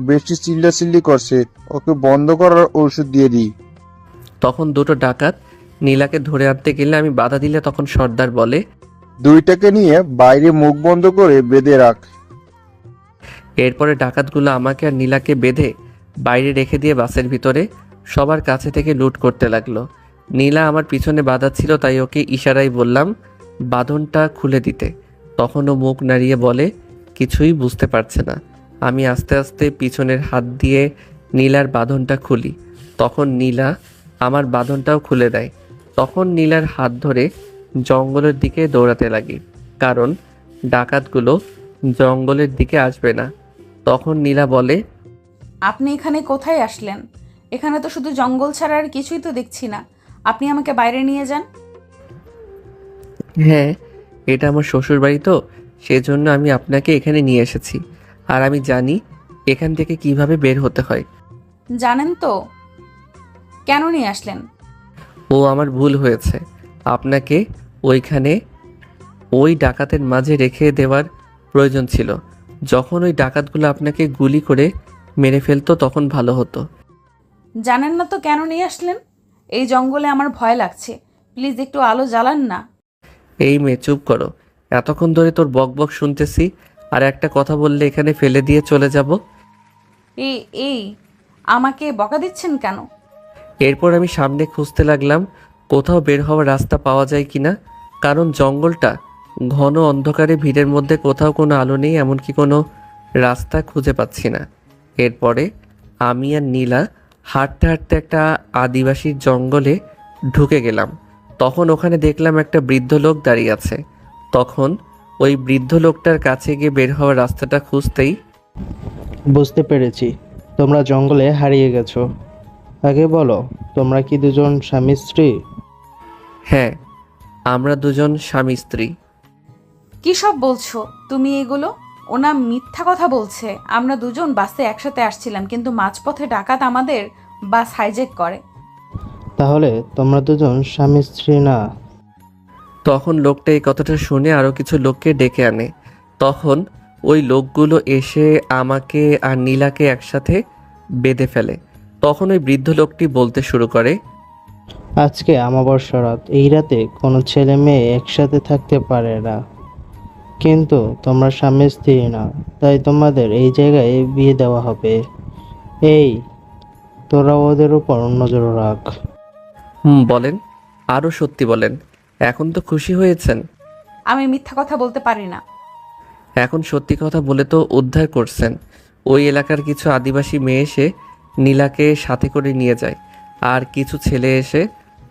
বেশি চিল্লাচিল্লি করছে, ওকে বন্ধ করার ঔষধ দিয়ে দিই। তখন দুটো ডাকাত নীলাকে ধরে আনতে গেলে আমি বাধা দিলে তখন সর্দার বলে, দুইটাকে নিয়ে বাইরে মুখ বন্ধ করে বেঁধে রাখ। এরপরে ডাকাতগুলো আমাকে আর নীলাকে বেঁধে বাইরে রেখে দিয়ে বাসের ভিতরে সবার কাছে থেকে লুট করতে লাগলো। নীলা আমার পিছনে বাধা ছিল, তাই ওকে ইশারায় বললাম বাঁধনটা খুলে দিতে। তখন ও মুখ নাড়িয়ে বলে কিছুই বুঝতে পারছে না। আমি আস্তে আস্তে পিছনের হাত দিয়ে নীলার বাঁধনটা খুলি। তখন নীলা আমার বাঁধনটাও খুলে দেয়। তখন নীলার হাত ধরে জঙ্গলের দিকে দৌড়াতে লাগি, কারণ ডাকাতগুলো জঙ্গলের দিকে আসবে না। তখন নীলা বলে, আপনি এখানে কোথায় আসলেন? এখানে তো শুধু জঙ্গল ছাড়া আর কিছুই তো দেখছি না। আপনি আমাকে বাইরে নিয়ে যান। হ্যাঁ, এটা আমার শ্বশুর বাড়ি, তো সেজন্য আমি আপনাকে এখানে নিয়ে এসেছি। আর আমি জানি এখান থেকে কিভাবে বের হতে হয়। জানেন তো? কেন নিয়ে আসলেন? ও আমার ভুল হয়েছে, আপনাকে ওইখানে ওই ডাকাতের মাঝে রেখে দেওয়ার প্রয়োজন ছিল। যখন ওই ডাকাতগুলো আপনাকে গুলি করে মেরে ফেলতো তখন ভালো হতো। জানেন না তো কেন নিয়ে আসলেন? এই জঙ্গলে আমার ভয় লাগছে, প্লিজ একটু আলো জ্বালান না। এই মেয়ে চুপ করো, এতক্ষণ ধরে তোর বক বক শুনতেছি, আর একটা কথা বললে এখানে ফেলে দিয়ে চলে যাব। এই এই আমাকে বকা দিচ্ছেন কেন? এরপর আমি সামনে খুঁজতে লাগলাম কোথাও বের হওয়ার রাস্তা পাওয়া যায় কিনা, কারণ জঙ্গলটা ঘন অন্ধকারে, ভিড়ের মধ্যে কোথাও কোনো আলো নেই, এমনকি কোনো রাস্তা খুঁজে পাচ্ছি না। এরপরে আমি আর নীলা হাঁটতে হাঁটতে একটা আদিবাসীর জঙ্গলে ঢুকে গেলাম। তখন ওখানে দেখলাম একটা বৃদ্ধ লোক দাঁড়িয়ে আছে। তখন ওই বৃদ্ধ লোকটার কাছে গিয়ে বের হওয়ার রাস্তাটা খুঁজতেই বুঝতে পেরেছি, তোমরা জঙ্গলে হারিয়ে গেছো। আগে বলো, তোমরা কি দুজন স্বামী স্ত্রী? হ্যাঁ, আমরা দুজন স্বামী স্ত্রী। কি সব বলছো তুমি এগুলো? ওনা মিথ্যা কথা বলছে। আমরা দুজন বাসে একসাথে আসছিলাম, কিন্তু মাঝপথে ডাকাত আমাদের বাস হাইজ্যাক করে। তাহলে তোমরা দুজন স্বামী স্ত্রী না? তখন লোকটা এই কথাটা শুনে আরও কিছু লোককে ডেকে আনে। তখন ওই লোকগুলো এসে আমাকে আর নীলাকে একসাথে বেঁধে ফেলে। তখন ওই বৃদ্ধ লোকটি বলতে শুরু করে, আজকে অমাবস্যা রাত, এই রাতে কোনো ছেলে মেয়ে একসাথে থাকতে পারে না, কিন্তু তোমরা স্বামী স্ত্রী না, তাই তোমাদের এই জায়গায় বিয়ে দেওয়া হবে। এই, তোরা ওদের উপর নজর রাখ। বলেন, আরও সত্যি বলেন। এখন তো খুশি হয়েছেন। আমি মিথ্যা কথা বলতে পারি না। এখন সত্যি কথা বলে তো উদ্ধার করছেন। ওই এলাকার কিছু আদিবাসী মেয়ে এসে নীলাকে সাথে করে নিয়ে যায়, আর কিছু ছেলে এসে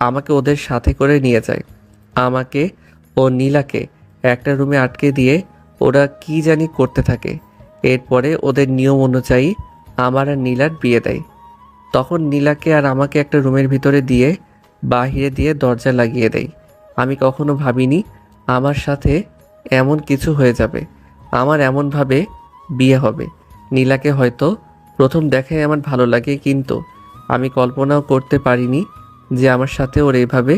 আমাকে ওদের সাথে করে নিয়ে যায়। আমাকে ও নীলাকে একটা রুমে আটকে দিয়ে ওরা কি জানি করতে থাকে। এরপরে ওদের নিয়ম অনুযায়ী আমার আর নীলার বিয়ে দেয়। তখন নীলাকে আর আমাকে একটা রুমের ভিতরে দিয়ে বাহিরে দিয়ে দরজা লাগিয়ে দেয়। আমি কখনো ভাবিনি আমার সাথে এমন কিছু হয়ে যাবে, আমার এমনভাবে বিয়ে হবে। নীলাকে হয়তো প্রথম দেখায় আমার ভালো লাগে, কিন্তু আমি কল্পনাও করতে পারিনি যে আমার সাথে ওর এইভাবে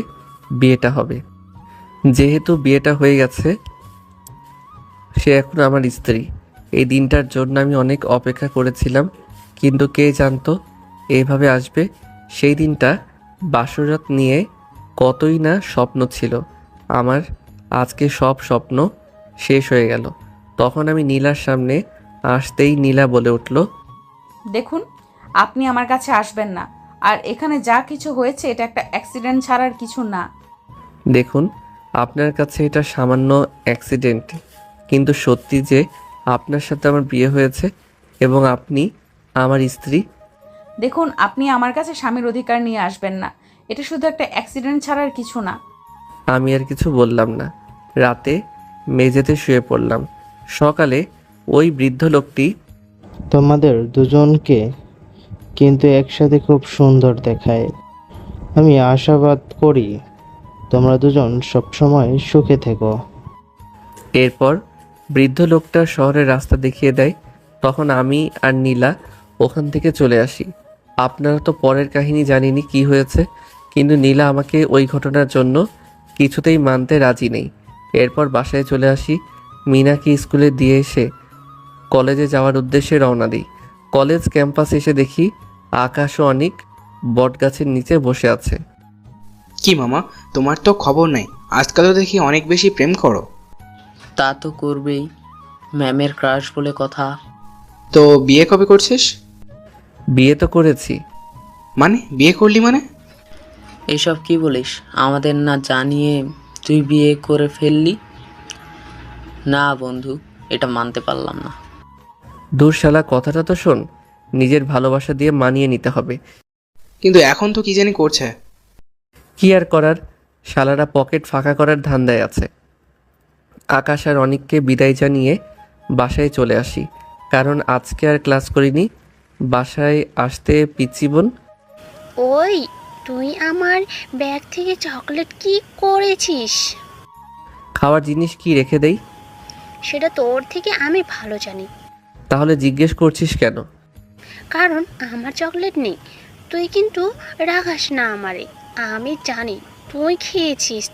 বিয়েটা হবে। যেহেতু বিয়েটা হয়ে গেছে, সে এখন আমার স্ত্রী। এই দিনটার জন্য আমি অনেক অপেক্ষা করেছিলাম, কিন্তু কে জানতো এইভাবে আসবে। সেই দিনটা বাসরাত নিয়ে কতই না স্বপ্ন ছিল আমার। আজকে সব স্বপ্ন শেষ হয়ে গেল। তখন আমি নীলার সামনে আসতেই নীলা বলে উঠল, দেখুন, আপনি আমার কাছে আসবেন না। আর এখানে যা কিছু হয়েছে এটা একটা অ্যাক্সিডেন্ট ছাড়ার কিছু না। দেখুন, আপনার কাছে এটা সামান্য অ্যাক্সিডেন্ট, কিন্তু সত্যি যে আপনার সাথে আমার বিয়ে হয়েছে এবং আপনি আমার স্ত্রী। দেখুন, আপনি আমার কাছে স্বামীর অধিকার নিয়ে আসবেন না। এটা শুধু একটা অ্যাক্সিডেন্ট ছাড়ার কিছু না। আমি আর কিছু বললাম না। রাতে মেঝেতে শুয়ে পড়লাম। সকালে ওই বৃদ্ধ লোকটি, তোমাদের দুজনকে কিন্তু একসাথে খুব সুন্দর দেখায়। আমি আশাবাদ করি তোমরা দুজন সবসময় সুখে থেকো। এরপর বৃদ্ধ লোকটা শহরের রাস্তা দেখিয়ে দেয়। তখন আমি আর নীলা ওখান থেকে চলে আসি। আপনারা তো পরের কাহিনী জানিনি কি হয়েছে, কিন্তু নীলা আমাকে ওই ঘটনার জন্য কিছুতেই মানতে রাজি নেই। এরপর বাসায় চলে আসি। মিনাকে স্কুলে দিয়ে এসে কলেজে যাওয়ার উদ্দেশ্যে রওনা দিই। কলেজ ক্যাম্পাসে এসে দেখি আকাশ ও অনেক বটগাছের নিচে বসে আছে। কি মামা, তোমার তো খবর নেই, আজকাল তো দেখি অনেক বেশি প্রেম করো। তা তো করবেই, ম্যামের ক্রাশ বলে কথা। তো বিয়ে কবে করছিস? বিয়ে তো করেছি। মানে বিয়ে করলি মানে? এসব কি বলিস? আমাদের না জানিয়ে তুই বিয়ে করে ফেললি? না বন্ধু, এটা মানতে পারলাম না। দূর শালা, কথাটা তো শোন। নিজের ভালোবাসা দিয়ে মানিয়ে নিতে হবে। কিন্তু এখন তো কি জানি করছে। কি আর করার, শালারা পকেট ফাঁকা করার ধান্দায় আছে। আকাশ আর অনিককে বিদায় জানিয়ে বাসায় চলে আসি, কারণ আজকে আর ক্লাস করিনি। বাসায় আসতে পিচ্চি বোন, ওই, তুই আমার ব্যাগ থেকে চকলেট কি করেছিস? খাওয়ার জিনিস কি রেখে দেই? সেটা তোর থেকে আমি ভালো জানি। তাহলে জিজ্ঞেস করছিস কেন? কারণ আমার চকলেট নেই, তুই কিন্তু রাখাস না আমারে। আমি জানি তুই খেয়েছিস।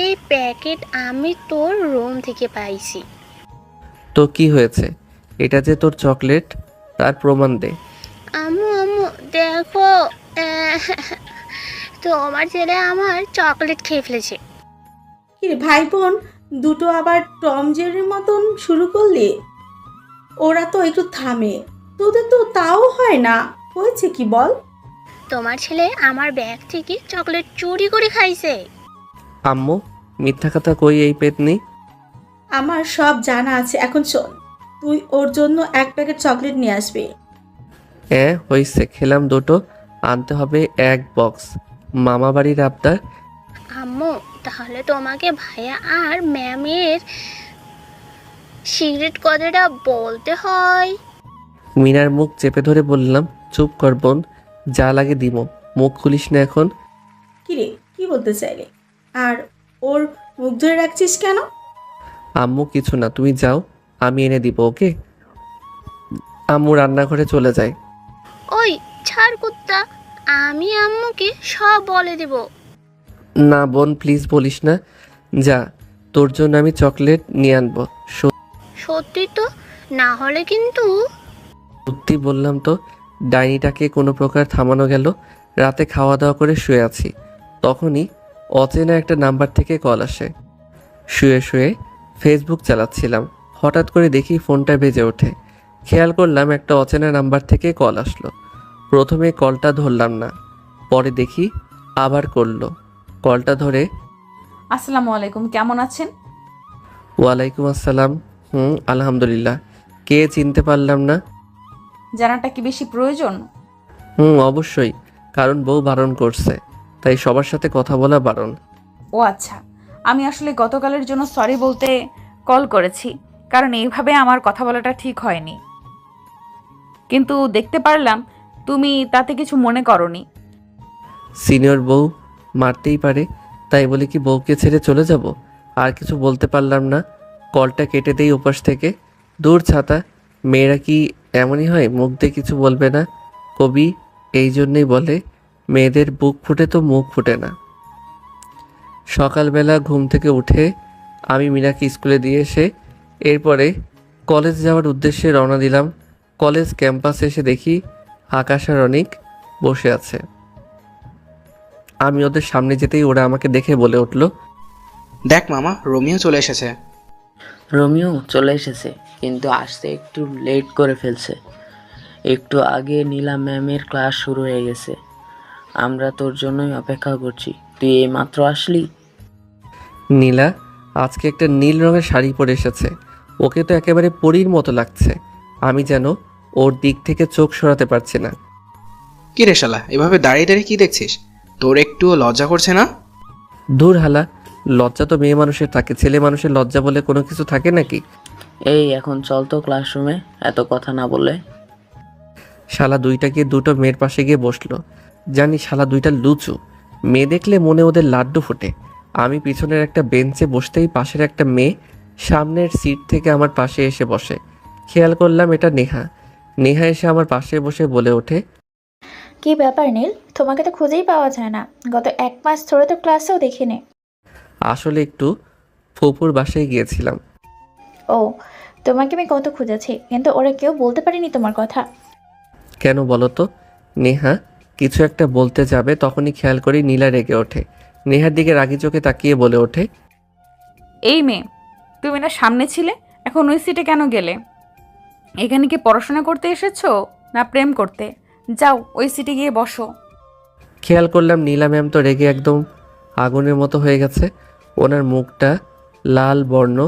এই প্যাকেট আমি তোর রুম থেকে পাইছি। তো কি হয়েছে? এটা যে তোর চকলেট, তার প্রমাণ দে। আম্মু আম্মু দেখো, তোমার ছেলে আমার চকলেট খেয়ে ফেলেছে। কি রে ভাই বোন দুটো আবার টম জেরির মতন শুরু করলি? ওরা তো একটু থামে, তোদের তো তাও হয় না। হয়েছে কি বল? তোমার ছেলে আমার ব্যাগ থেকে চকলেট চুরি করে খাইছে। আম্মু, মিথ্যা কথা কই এই পেতনি। আমার সব জানা আছে। এখন শোন, তুই ওর জন্য এক প্যাকেট চকলেট নিয়ে আসবি। হইছে, খেলাম দুটো, আনতে হবে এক বক্স। মামা বাড়ির আবদার। আম্মু তাহলে তোমাকে ভাইয়া আর ম্যামের সিগারেট কথাটা বলতে হয়। মিনার মুখ চেপে ধরে বললাম, চুপ কর বোন, যা লাগে দিমো, মুখ খুলিস না এখন। কি রে, কি বলতে চাইলে? আর ওর মুখ ধরে রাখছিস কেন? আম্মু কিছু না, তুমি যাও, আমি এনে দিব, ওকে? আম্মু রান্নাঘরে চলে যায়। ওই ছাড় কুত্তা, আমি আম্মুকে সব বলে দেব। না বোন, প্লিজ বলিস না, যা, তোর জন্য আমি চকলেট নিয়ে আনবো। সত্যি তো, না হলে কিন্তু। সত্যি বললাম তো। ডাইনিটাকে কোনো প্রকার থামানো গেল। রাতে খাওয়া দাওয়া করে শুয়ে আছি, তখনই অচেনা একটা নাম্বার থেকে কল আসে। শুয়ে শুয়ে ফেসবুক চালাচ্ছিলাম, হঠাৎ করে দেখি ফোনটা বেজে ওঠে। খেয়াল করলাম একটা অচেনা নাম্বার থেকে কল আসলো। প্রথমে কলটা ধরলাম না, পরে দেখি আবার করলো। কলটা ধরে, আসসালামু আলাইকুম, কেমন আছেন? ওয়ালাইকুম আসসালাম। আলহামদুলিল্লাহ। কে চিনতে পারলাম না। জানাটা কি বেশি প্রয়োজন? অবশ্যই, কারণ বউ বারণ করছে, তাই সবার সাথে কথা বলা বারণ। ও আচ্ছা, আমি আসলে গতকালের জন্য সরি বলতে কল করেছি, কারণ এইভাবে আমার কথা বলাটা ঠিক হয়নি। কিন্তু দেখতে পারলাম তুমি তাতে কিছু মনে করনি। সিনিয়র বউ মারতেই পারে, তাই বলে কি বউকে ছেড়ে চলে যাব? আর কিছু বলতে পারলাম না। কলটা কেটে দেই ওপাশ থেকে। দূর ছাতা, মেয়েরা কি এমনই হয়, মুখ দিয়ে কিছু বলবে না? কবি এই জন্যই বলে, মেয়েদের বুক ফুটে তো মুখ ফুটে না। সকালবেলা ঘুম থেকে উঠে আমি মীনাকে স্কুলে দিয়ে এসে এরপরে কলেজ যাওয়ার উদ্দেশ্যে রওনা দিলাম। কলেজ ক্যাম্পাসে এসে দেখি আকাশ আর অনিক বসে আছে। আমি ওদের সামনে যেতেই ওরা আমাকে দেখে বলে উঠল, দেখ মামা, রোমিও চলে এসেছে। রোমিও চলে এসেছে, কিন্তু আসতে একটু লেট করে ফেলছে। একটু আগে নীলা ম্যামের ক্লাস শুরু হয়ে গেছে। আমরা তোর জন্যই অপেক্ষা করছি, তুই এইমাত্র আসলি। নীলা আজকে একটা নীল রঙের শাড়ি পরে এসেছে। ওকে তো একেবারে পরীর মতো লাগছে। আমি যেন ওর দিক থেকে চোখ সরাতে পারছি না। কি রে শালা, এভাবে দাঁড়িয়ে দাঁড়িয়ে কি দেখছিস? তোর একটুও লজ্জা করছে না? দূর হালা, লজ্জা তো মেয়ে মানুষের থাকে, ছেলে মানুষের লজ্জা বলে কোনো কিছু থাকে নাকি? এই এখন চল তো ক্লাসরুমে, এত কথা না বলে। শালা দুইটা গিয়ে দুটো মেয়ের পাশে গিয়ে বসলো। জানি শালা দুইটা লুচু, মেয়ে দেখলে মনে ওদের লাড্ডু ফোটে। আমি পিছনের একটা বেঞ্চে বসতেই পাশের একটা মেয়ে সামনের সিট থেকে আমার পাশে এসে বসে। খেয়াল করলাম এটা নেহা। নেহা এসে আমার পাশে বসে বলে ওঠে, কি ব্যাপার নীল, তোমাকে তো খুঁজেই পাওয়া যায় না। গত 1 মাস ধরে তো ক্লাসেও দেখিনি। আসলে একটু ফুপুর বাসায় গিয়েছিলাম। ও, তোমাকে আমি কত খুঁজেছি, কিন্তু ওরা কেউ বলতে পারেনি তোমার কথা। কেন বলো তো? নেহা কিছু একটা বলতে যাবে, তখনই খেয়াল করি নীলা রেগে ওঠে। নেহার দিকে রাগি চোখে তাকিয়ে বলে ওঠে, এই মেয়ে, তুমি না সামনে ছিলে, এখন ওই সিটে কেন গেলে? এখানে কি পড়াশোনা করতে এসেছো না প্রেম করতে? যাও ওই সিটে গিয়ে বসো। খেয়াল করলাম নীলা ম্যাম তো রেগে একদম আগুনের মতো হয়ে গেছে। ওনার মুখটা লাল বর্ণ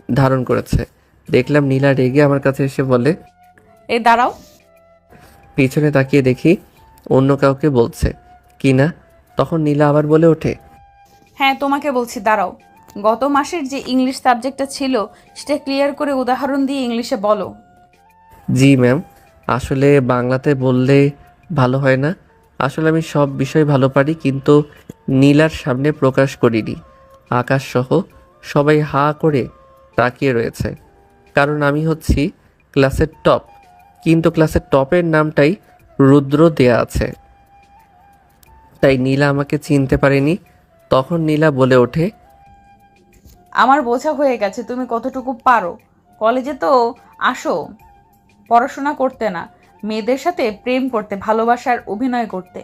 ধারণ করেছে। দেখলাম নীলা রেগে আমার কাছে এসে বলে, এই দাঁড়াও। পিছনে তাকিয়ে দেখি অন্য কাউকে বলছে কি না। তখন নীলা আবার বলে ওঠে, হ্যাঁ তোমাকে বলছি, দাঁড়াও। গত মাসের যে ইংলিশ সাবজেক্টটা ছিল সেটা ক্লিয়ার করে উদাহরণ দিয়ে ইংলিশে বলো। জি ম্যাম, আসলে বাংলাতে বললে ভালো হয় না। আসলে আমি সব বিষয় ভালো পারি, কিন্তু নীলার সামনে প্রকাশ করিনি। আকাশ সহ সবাই হা করে তাকিয়ে রয়েছে, কারণ আমি হচ্ছি ক্লাসের টপ। কিন্তু ক্লাসের টপের নামটাই রুদ্র দেয়া আছে। তাই নীলা আমাকে চিনতে পারেনি। তখন নীলা বলে ওঠে, আমার বোঝা হয়ে গেছে তুমি কতটুকু পারো। কলেজে তো আসো পড়াশোনা করতে না, মেয়েদের সাথে প্রেম করতে, ভালোবাসার অভিনয় করতে।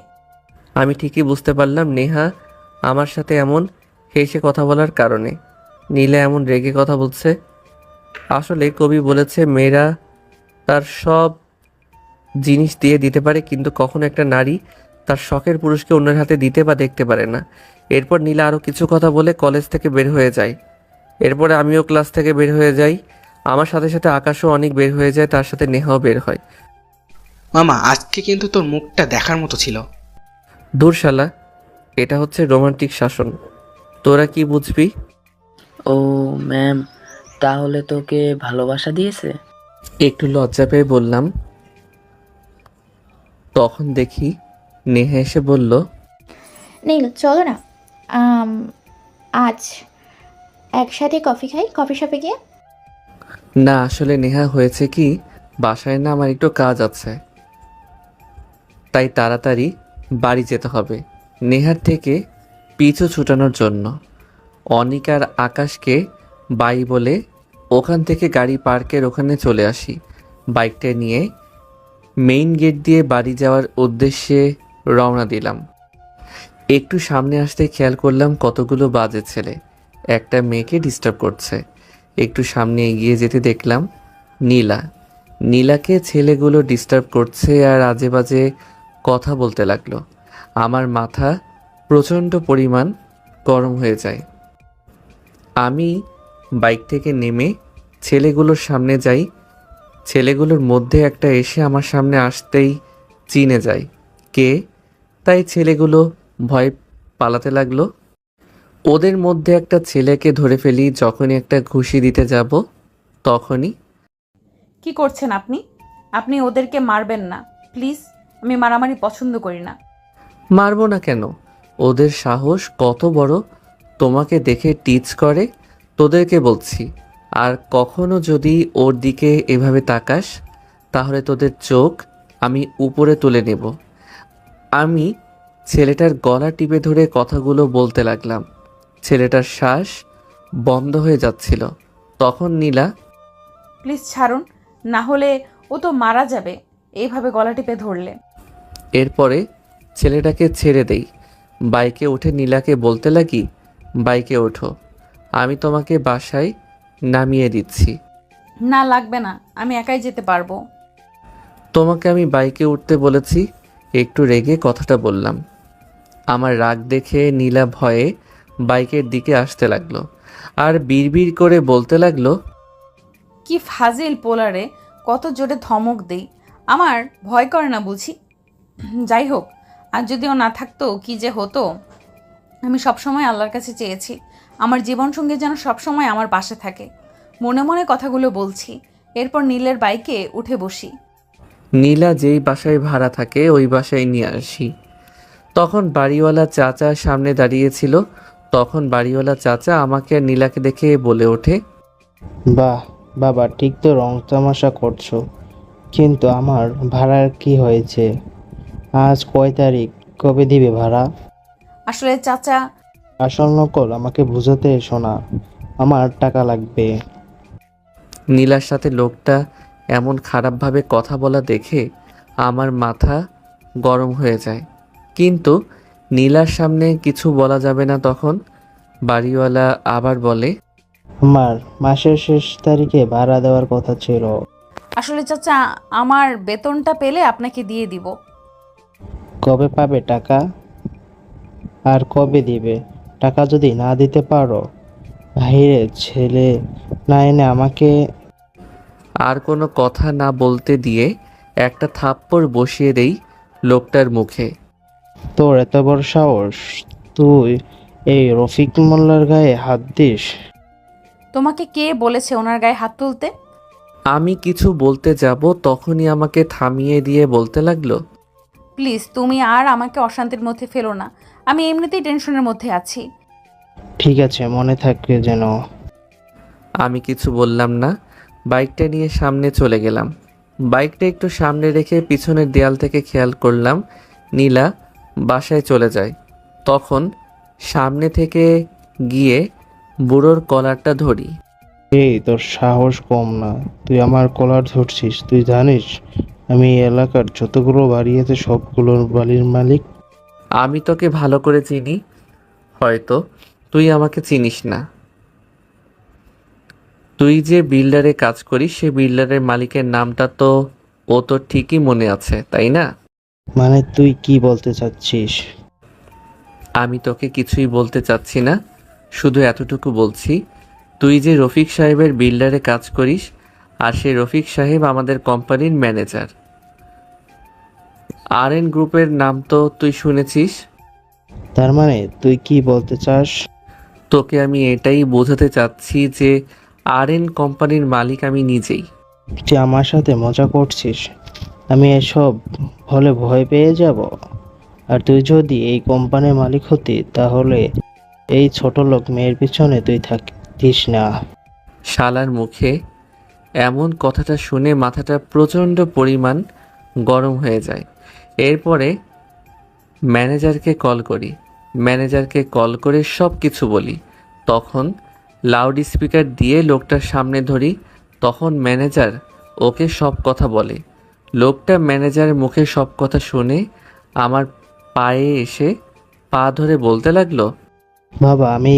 আমি ঠিকই বুঝতে পারলাম নেহা আমার সাথে এমন হেসে কথা বলার কারণে। নীলা এমন রেগে কথা বলছে। আসলে কবি বলেছে মেয়েরা তার সব জিনিস দিয়ে দিতে পারে, কিন্তু কখনো একটা নারী তার শখের পুরুষকে অন্যের হাতে দিতে বা দেখতে পারে না। এরপর নীলা আরও কিছু কথা বলে কলেজ থেকে বের হয়ে যায়। এরপরে আমিও ক্লাস থেকে বের হয়ে যাই। আমার সাথে সাথে আকাশও অনেক বের হয়ে যায়, তার সাথে নেহাও বের হয়। মামা, আজকে কিন্তু তোর মুখটা দেখার মতো ছিল। দূর শালা, এটা হচ্ছে রোমান্টিক শাসন, তোরা কি বুঝবি? ও ম্যাম, তাহলে তোকে ভালোবাসা দিয়েছে? একটু লজ্জা পেয়ে বললাম। তখন দেখি নেহা এসে বলল, নীল চলো না, আজ একসাথে কফি খাই, কফি শপে গিয়ে। না আসলে নেহা হয়েছে কি, বাসায় না আমার একটু কাজ আছে, তাই তাড়াতাড়ি বাড়ি যেতে হবে নেহার থেকে পিছু ছুটানোর জন্য। অনিকার আকাশকে বাই বলে ওখান থেকে গাড়ি পার্কের ওখানে চলে আসি। বাইকটা নিয়ে মেইন গেট দিয়ে বাড়ি যাওয়ার উদ্দেশ্যে রওনা দিলাম। একটু সামনে আসতে খেয়াল করলাম কতগুলো বাজে ছেলে একটা মেয়েকে ডিস্টার্ব করছে। একটু সামনে এগিয়ে যেতে দেখলাম নীলাকে ছেলেগুলো ডিস্টার্ব করছে আর আজে বাজে কথা বলতে লাগলো। আমার মাথা প্রচণ্ড পরিমাণ গরম হয়ে যায়। আমি বাইক থেকে নেমে ছেলেগুলোর সামনে যাই। ছেলেগুলোর মধ্যে একটা এসে আমার সামনে আসতেই চিনে যায় কে, তাই ছেলেগুলো ভয় পালাতে লাগলো। ওদের মধ্যে একটা ছেলেকে ধরে ফেলি। যখনই একটা ঘুষি দিতে যাব তখনই, কি করছেন আপনি? আপনি ওদেরকে মারবেন না প্লিজ, আমি মারামারি পছন্দ করি না। মারবো না কেন? ওদের সাহস কত বড় তোমাকে দেখে টিচ করে, তোদেরকে বলছি। আর কখনো যদি ওর দিকে এভাবে তাকাস তাহলে তোদের চোখ আমি উপরে তুলে নেব। আমি ছেলেটার গলা টিপে ধরে কথাগুলো বলতে লাগলাম। ছেলেটার শ্বাস বন্ধ হয়ে যাচ্ছিল। তখন নীলা, প্লিজ ছাড়ুন, না হলে ও তো মারা যাবে এইভাবে গলা টিপে ধরলে। এরপরে ছেলেটাকে ছেড়ে দেই। বাইকে উঠে নীলাকে বলতে লাগি, বাইকে ওঠো, আমি তোমাকে বাসায় নামিয়ে দিচ্ছি। না লাগবে না, আমি একাই যেতে পারবো। তোমাকে আমি বাইকে উঠতে বলেছি। একটু রেগে কথাটা বললাম। আমার রাগ দেখে নীলা ভয়ে বাইকের দিকে আসতে লাগলো আর বিড়বিড় করে বলতে লাগলো, কি ফাজিল পোলারে, কত জোরে ধমক দেই, আমার ভয় করে না বুঝি। যাই হোক, আর যদিও না থাকতো কি যে হতো। আমি সবসময় আল্লাহর কাছে চেয়েছি আমার জীবনসঙ্গী যেন সবসময় আমার পাশে থাকে। মনে মনে কথাগুলো বলছি। এরপর নীলের বাইকে উঠে বসি। নীলা যেই বাসায় ভাড়া থাকে ওই বাসায় নিয়ে আসি। তখন বাড়িওয়ালা চাচা সামনে দাঁড়িয়েছিল। তখন বাড়িওয়ালা চাচা আমাকে আর নীলাকে দেখে বলে ওঠে, বাহ বাবা, ঠিক তো রং তামাশা করছো, কিন্তু আমার ভাড়ার কি হয়েছে? আজ কয় তারিখ? কবে দিবে ভাড়া? আসলে চাচা, আসল নকল আমাকে বোঝাতে এসো না, আমার টাকা লাগবে। নীলার সাথে লোকটা এমন খারাপভাবে কথা বলা দেখে আমার মাথা গরম হয়ে যায়, কিন্তু নীলার সামনে কিছু বলা যাবে না। তখন বাড়িওয়ালা আবার বলে, আমার মাসের শেষ তারিখে ভাড়া দেওয়ার কথা ছিল। আসলে চাচা, আমার বেতনটা পেলে আপনাকে দিয়ে দিব। কবে পাবে টাকা? আর কবে দিবে? টাকা যদি না দিতে পারো, বাইরে ছেলে না এনে আমাকে। আর কোনো কথা না বলতে দিয়ে একটা থাপ্পড় বসিয়ে দেই লোকটার মুখে। তোর এত বড় সাহস, তুই এই রফিক মোল্লার গায়ে হাত দিস? তোমাকে কে বলেছে ওনার গায়ে হাত তুলতে? আমি কিছু বলতে যাব তখনই আমাকে থামিয়ে দিয়ে বলতে লাগলো, প্লিজ তুমি আর আমাকে অশান্তির মধ্যে ফেলো না, আমি এমনিতেই টেনশনের মধ্যে আছি। ঠিক আছে, মনে থাকবে যেন। আমি কিছু বললাম না। বাইকটা নিয়ে সামনে চলে গেলাম। বাইকটা একটু সামনে রেখে পিছনের দেয়াল থেকে খেয়াল করলাম নীলা বাসায় চলে যায়। তখন সামনে থেকে গিয়ে বুড়োর কলারটা ধরি। এই তোর সাহস কম না, তুই আমার কলার ধরছিস? তুই জানিস আমি এই এলাকার যতগুলো বাড়ি আছে সবগুলোর বাড়ির মালিক। আমি তোকে ভালো করে চিনি, হয়তো তুই আমাকে চিনিস না। তুই যে বিল্ডারে কাজ করিস সে বিল্ডারের মালিকের নামটা তো ও তোর ঠিকই মনে আছে, তাই না? মানে তুই কি বলতে চাচ্ছিস? আমি তোকে কিছুই বলতে চাচ্ছি না, শুধু এতটুকু বলছি, তুই যে রফিক সাহেবের বিল্ডারে কাজ করিস আর সে রফিক সাহেব আমাদের কোম্পানির ম্যানেজার। RN গ্রুপের নাম তো তুই শুনেছিস। তার মানে তুই কি বলতে চাস? তোকে আমি এটাই বোঝাতে চাচ্ছি যে RN কোম্পানির মালিক আমি নিজেই। তুই আমার সাথে মজা করছিস? আমি এসব হলে ভয় পেয়ে যাব। আর তুই যদি এই কোম্পানির মালিক হতি তাহলে এই ছোট লোক মেয়ের পিছনে তুই থাকিস না। শালার মুখে এমন কথাটা শুনে মাথাটা প্রচণ্ড পরিমাণ গরম হয়ে যায়। এরপরে ম্যানেজারকে কল করে সব কিছু বলি। তখন লাউড স্পিকার দিয়ে লোকটার সামনে ধরি। তখন ম্যানেজার ওকে সব কথা বলে। লোকটা ম্যানেজারের মুখে সব কথা শুনে আমার পায়ে এসে পা ধরে বলতে লাগলো, বাবা, আমি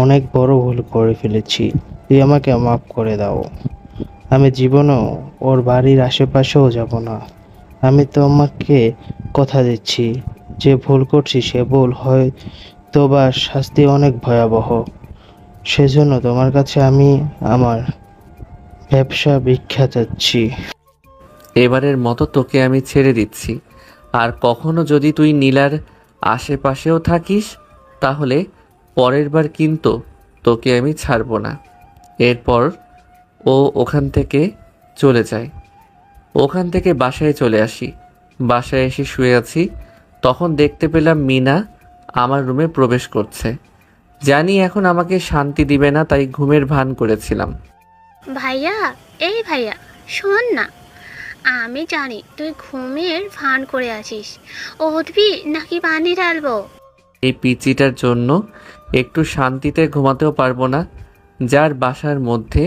অনেক বড় ভুল করে ফেলেছি, তুই আমাকে মাফ করে দাও। আমি জীবনেও ওর বাড়ির আশেপাশেও যাব না। আমি তোমাকে কথা দিচ্ছি, যে ভুল করছি সে ভুল হয়তো বা শাস্তি অনেক ভয়াবহ। সেজন্য তোমার কাছে আমি আমার ব্যবসা ভিক্ষা চাচ্ছি। এবারের মতো তোকে আমি ছেড়ে দিচ্ছি, আর কখনো যদি তুই নীলার আশেপাশেও থাকিস তাহলে পরের বার কিন্তু তোকে আমি ছাড়বো না। এরপর ও ওখান থেকে চলে যায়। ওখান থেকে বাসায় চলে আসি। বাসায় এসে শুয়ে আছি, তখন দেখতে পেলাম মিনা আমার রুমে প্রবেশ করছে। জানি এখন আমাকে শান্তি দিবে না, তাই ঘুমের ভান করেছিলাম। ভাইয়া, এই ভাইয়া, শোন না, আমি জানি তুই ঘুমের ভান করে আছিস। উঠবি নাকি পানি ঢালবো? এই পিচিটার জন্য একটু শান্তিতে ঘুমাতেও পারবো না। যার বাসার মধ্যে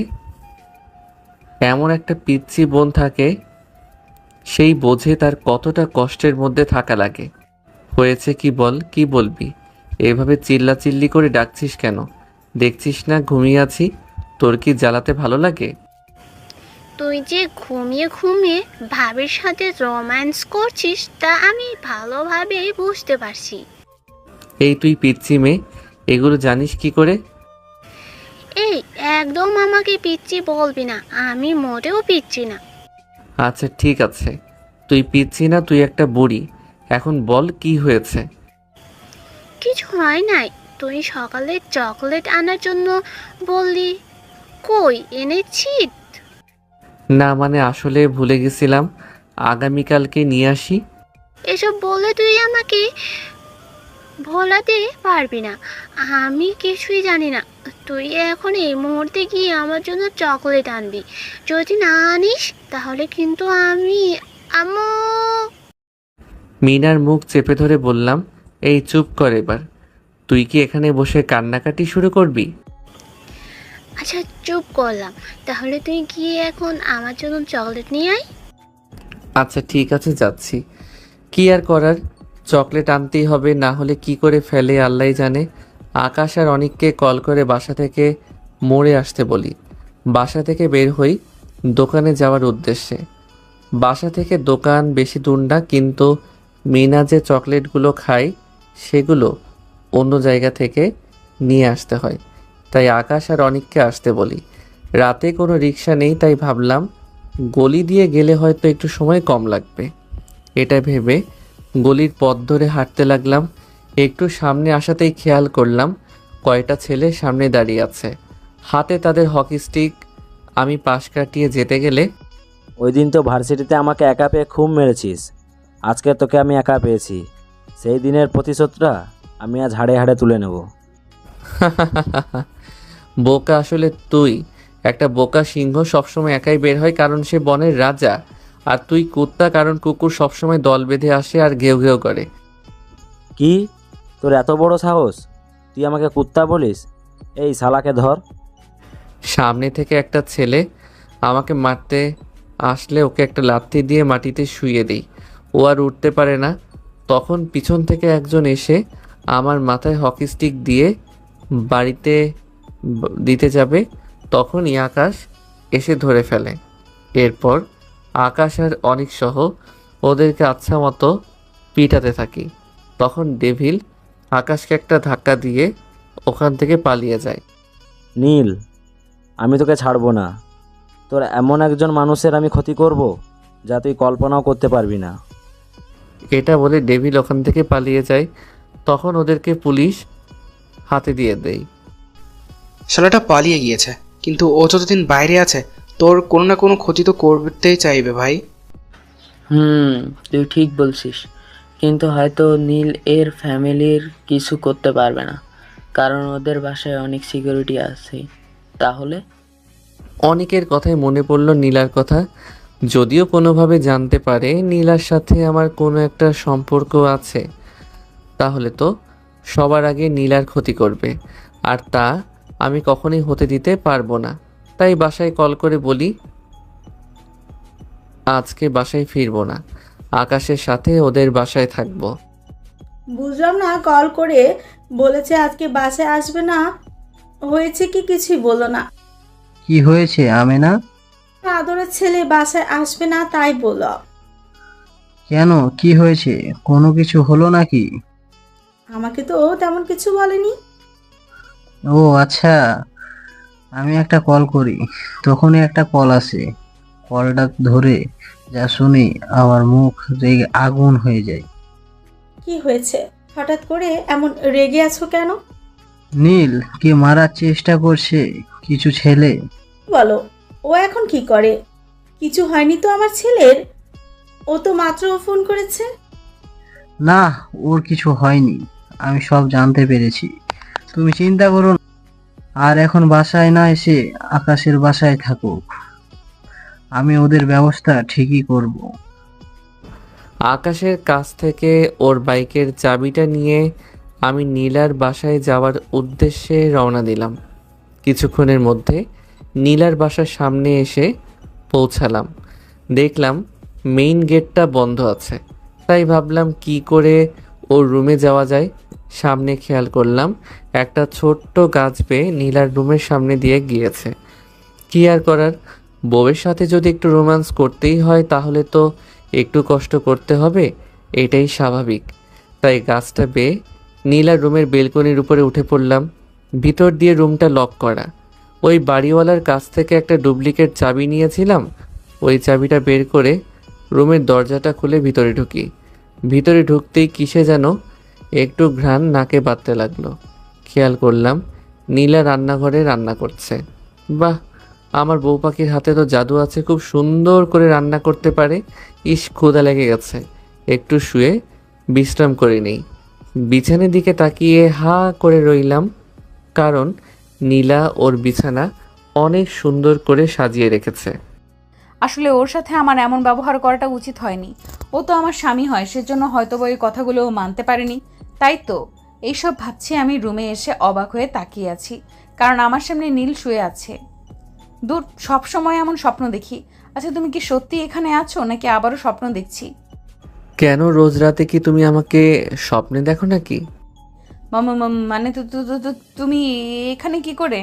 এমন একটা পিচ্চি বোন থাকে সেই বোঝে তার কতটা কষ্টের মধ্যে থাকা লাগে। হয়েছে কি বল, কি বলবি? এভাবে চিল্লাচিল্লি করে ডাকছিস কেন? দেখছিস না ঘুমিয়ে আছি? তোর কি জ্বালাতে ভালো লাগে? তুই যে ঘুমিয়ে ঘুমিয়ে ভাবির সাথে রোম্যান্স করছিস তা আমি ভালোভাবেই বুঝতে পারছি। এই তুই পিচ্চি মেয়ে, এগুলো জানিস কি করে? এই একদম আমাকে পিচ্চি বলবি না, আমি মোটেও পিচ্চি না। আচ্ছা ঠিক আছে, তুই পিচ্ছি না, তুই একটা বুড়ি। এখন বল কি হয়েছে? কিছু হয় নাই, তুই সকালে চকলেট আনার জন্য বললি, কই এনেছি? না মানে আসলে ভুলে গেছিলাম, আগামীকালকে নিয়ে আসি। এসব বলে তুই আমাকে ভোলাতে পারবি না, আমি কিছুই জানি না। তুই এখন এই মুহূর্তে গিয়ে আমার জন্য চকলেট আনবি, যদি না আনিস তাহলে কিন্তু আমি আম্মু। মিনার মুখ চেপে ধরে বললাম, এই চুপ কর এবার। তুই কি এখানে বসে কান্নাকাটি শুরু করবি? আচ্ছা চুপ করলাম, তাহলে তুই গিয়ে এখন আমার জন্য চকলেট নিয়ে আয়। আচ্ছা ঠিক আছে, যাচ্ছি। কি আর করার, চকলেট আনতেই হবে, না হলে কি করে ফেলে আল্লাহ জানে। আকাশ আর অনিককে কল করে বাসা থেকে মোড়ে আসতে বলি। বাসা থেকে বের হই দোকানে যাওয়ার উদ্দেশ্যে। বাসা থেকে দোকান বেশি দূর না, কিন্তু মিনা যে চকলেটগুলো খায় সেগুলো অন্য জায়গা থেকে নিয়ে আসতে হয়, তাই আকাশ আর অনিককে আসতে বলি। রাতে কোনো রিক্সা নেই, তাই ভাবলাম গলি দিয়ে গেলে হয়তো একটু সময় কম লাগবে। এটা ভেবে গলির পথ ধরে হাঁটতে লাগলাম। একটু সামনে আসাতেই খেয়াল করলাম কয়টা ছেলে সামনে দাঁড়িয়ে আছে, হাতে তাদের হকি স্টিক। আমি পাশ কাটিয়ে যেতে গেলে, ওই দিন তো ভার্সিটিতে আমাকে একা পেয়ে খুব মেরেছিস, আজকে তোকে আমি একা পেয়েছি, সেই দিনের প্রতিশোধটা আমি আজ হাড়ে হাড়ে তুলে নেব। বোকা আসলে তুই। একটা বোকা সিংহ সবসময় একাই বের হয়, কারণ সে বনের রাজা। আর তুই কুত্তা, কারণ কুকুর সবসময় দল বেঁধে আসে আর ঘেউ ঘেউ করে। কি, তোর এত বড় সাহস? তুই আমাকে কুত্তা বলিস? এই শালাকে ধর। সামনে থেকে একটা ছেলে আমাকে মারতে আসলে ওকে একটা লাথি দিয়ে মাটিতে শুইয়ে দিই। ও আর উঠতে পারে না। তখন পিছন থেকে একজন এসে আমার মাথায় হকি স্টিক দিয়ে বাড়িতে দিতে যাবে, তখনই আকাশ এসে ধরে ফেলে। এরপর আকাশ আর অনিক সহ ওদেরকে আচ্ছা মতো পিটাতে থাকি। তখন ডেভিল আকাশকে একটা ধাক্কা দিয়ে ওখান থেকে পালিয়ে যায়। নীল, আমি তোকে ছাড়বো না। তোর এমন একজন মানুষের আমি ক্ষতি করব যা তুই কল্পনাও করতে পারবি না। এটা বলে ডেভিল ওখান থেকে পালিয়ে যায়। তখন ওদেরকে পুলিশ হাতে দিয়ে দেয়। শালাটা পালিয়ে গিয়েছে, কিন্তু ও যতদিন বাইরে আছে তোর কোনো না কোনো ক্ষতি তো করতেই চাইবে ভাই। তুই ঠিক বলছিস, কিন্তু হয়তো নীল এর ফ্যামিলির কিছু করতে পারবে না, কারণ ওদের বাসায় অনেক সিকিউরিটি আছে। তাহলে অনেকের কথায় মনে পড়ল নীলার কথা। যদিও কোনোভাবে জানতে পারে নীলার সাথে আমার কোনো একটা সম্পর্ক আছে, তাহলে তো সবার আগে নীলার ক্ষতি করবে, আর তা আমি কখনোই হতে দিতে পারবো না। তাই বাসায় কল করে বলি আজকে বাসায় ফিরবো না, আকাশের সাথে ওদের বাসায় থাকবো। বুঝলাম না, কল করে বলেছে আজকে বাসায় আসবে না, হয়েছে কি কিছুই বললো না। কি হয়েছে আমেনা? আদরের ছেলে বাসায় আসবে না তাই বলল। কেন, কি হয়েছে? কোনো কিছু হলো নাকি? আমাকে তো তেমন কিছু বলেনি। ও আচ্ছা, আমি একটা কল করি, তখনই একটা কল আসে। কলটা ধরে যা শুনি আমার মুখ রেগে আগুন হয়ে যায়। কি হয়েছে? হঠাৎ করে এমন রেগে আছো কেন? নীল কে মারার চেষ্টা করছে কিছু ছেলে। বলো, ও এখন কি করে? কিছু হয়নি তো আমার ছেলের? ও তো মাত্র ফোন করেছে। না, ওর কিছু হয়নি, আমি সব জানতে পেরেছি, তুমি চিন্তা করো না। আর এখন বাসায় না এসে আকাশের বাসায় থাকুক, আমি ওদের ব্যবস্থা ঠিকই করব। আকাশের কাছ থেকে ওর বাইকের চাবিটা নিয়ে আমি নীলার বাসায় যাওয়ার উদ্দেশ্যে রওনা দিলাম। কিছুক্ষণের মধ্যে নীলার বাসার সামনে এসে পৌঁছালাম। দেখলাম মেইন গেটটা বন্ধ আছে, তাই ভাবলাম কি করে ওর রুমে যাওয়া যায়। সামনে খেয়াল করলাম একটা ছোট্ট গাছ বেয়ে নীলার রুমের সামনে দিয়ে গিয়েছে। কি আর করার, বউয়ের সাথে যদি একটু রোম্যান্স করতেই হয় তাহলে তো একটু কষ্ট করতে হবে, এটাই স্বাভাবিক। তাই গাছটা বেয়ে নীলার রুমের বেলকনির উপরে উঠে পড়লাম। ভিতর দিয়ে রুমটা লক করা। ওই বাড়িওয়ালার কাছ থেকে একটা ডুপ্লিকেট চাবি নিয়েছিলাম। ওই চাবিটা বের করে রুমের দরজাটা খুলে ভিতরে ঢুকি। ভিতরে ঢুকতেই কিসে যেন একটু ঘ্রাণ নাকে বাঁধতে লাগলো। খেয়াল করলাম নীলা রান্নাঘরে রান্না করছে। বাহ, আমার বউ পাখির হাতে তো জাদু আছে, খুব সুন্দর করে রান্না করতে পারে। ইস, ক্ষুধা লেগে গেছে, একটু শুয়ে বিশ্রাম করে নেই। বিছানার দিকে তাকিয়ে হা করে রইলাম, কারণ নীলা ওর বিছানা অনেক সুন্দর করে সাজিয়ে রেখেছে। আসলে ওর সাথে আমার এমন ব্যবহার করাটা উচিত হয়নি। ও তো আমার স্বামী হয়, সেজন্য হয়তো ওই কথাগুলো ও মানতে পারেনি। তাই তো এইসব ভাবছি আমি রুমে এসে অবাক হয়ে তাকিয়ে আছি, কারণ আমার সামনে নীল শুয়ে আছে। দূর, সবসময় এমন স্বপ্ন দেখি। আচ্ছা, তুমি কি সত্যি এখানে আছো নাকি আবারও স্বপ্ন দেখছি? কেন, রোজ রাতে কি তুমি আমাকে স্বপ্নে দেখো নাকি? মানে তুমি এখানে কি করে?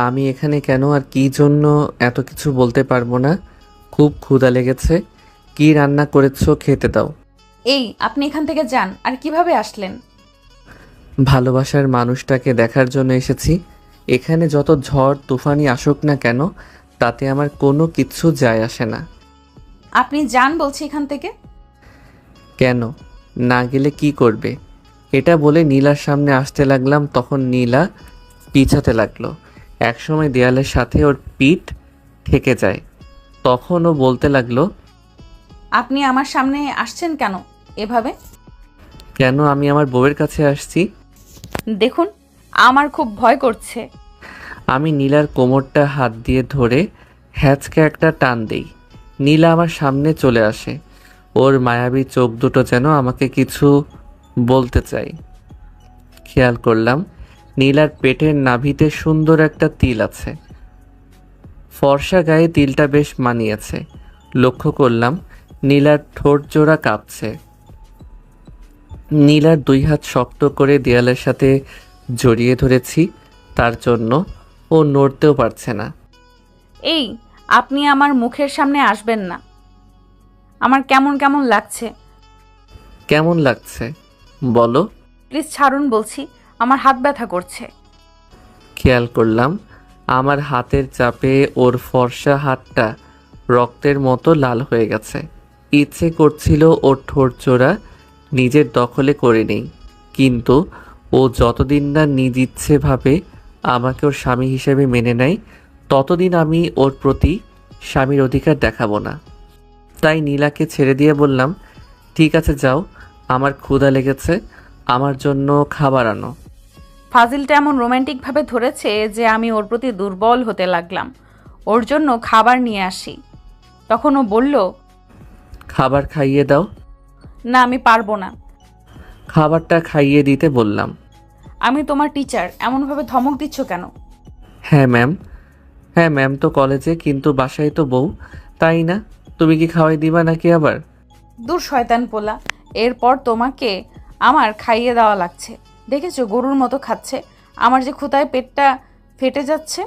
আমি এখানে কেন আর কি জন্য এত কিছু বলতে পারবো না। খুব ক্ষুধা লেগেছে, কি রান্না করেছো খেতে দাও। এই, আপনি এখান থেকে যান। আর কিভাবে আসলেন? ভালোবাসার মানুষটাকে দেখার জন্য এসেছি। এখানে যত ঝড় তুফানি আসুক না কেন, তাতে আমার কোনো কিচ্ছু যায় আসে না। আপনি যান বলছি এখান থেকে। কেন, না গেলে কি করবে? এটা বলে নীলার সামনে আসতে লাগলাম। তখন নীলা পিছাতে লাগলো। একসময় দেয়ালের সাথে ওর পিঠ ঠেকে যায়। তখন ও বলতে লাগলো, আপনি আমার সামনে আসছেন কেন এভাবে? কেন, আমি আমার বউয়ের কাছে আসছি। দেখুন, আমার খুব ভয় করছে। আমি নীলার কোমরটা হাত দিয়ে ধরে হ্যাঁচকে একটা টান দেই। নীলা আমার সামনে চলে আসে। ওর মায়াবী চোখ দুটো যেন আমাকে কিছু বলতে চাই। খেয়াল করলাম নীলার পেটের নাভিতে সুন্দর একটা তিল আছে। ফর্সা গায়ে তিলটা বেশ মানিয়েছে। লক্ষ্য করলাম নীলার ঠোঁট জোড়া কাঁপছে। নীলার 2 হাত শক্ত করে দেয়ালের সাথে জড়িয়ে ধরেছি, তার জন্য ও নড়তেও পারছে না। এই, আপনি আমার মুখের সামনে আসবেন না। আমার কেমন কেমন লাগছে। কেমন লাগছে বলো? প্লিজ ছাড়ুন বলছি, আমার হাত ব্যথা করছে। খেয়াল করলাম আমার হাতের চাপে ওর ফর্সা হাতটা রক্তের মতো লাল হয়ে গেছে। ইচ্ছে করছিল ওর ঠোঁট জোড়া নিজের দখলে করে নেই, কিন্তু ও যতদিন না নিজ ইচ্ছে ভাবে আমাকে ওর স্বামী হিসেবে মেনে নেয়, ততদিন আমি ওর প্রতি স্বামীর অধিকার দেখাবো না। তাই নীলাকে ছেড়ে দিয়ে বললাম, ঠিক আছে যাও, আমার ক্ষুধা লেগেছে, আমার জন্য খাবার আনো। ফাজিলটা এমন রোম্যান্টিকভাবে ধরেছে যে আমি ওর প্রতি দুর্বল হতে লাগলাম। ওর জন্য খাবার নিয়ে আসি। তখন ও বলল, খাবার খাইয়ে দাও। না, আমি পারবো না। খাবারটা খাইয়ে দিতে বললাম। আমি তোমার টিচার, এমনভাবে ধমক দিচ্ছ কেন? হ্যাঁ ম্যাম তো কলেজে, কিন্তু বাসায় তো বউ, তাই না? তুমি কি খাওয়াই দিবা নাকি আবার? দূর শয়তান পোলা, এরপর তোমাকে আমার খাইয়ে দেওয়া লাগছে। দেখেছো গরুর মতো খাচ্ছে। আমার যে ক্ষুধায় পেটটা ফেটে যাচ্ছে।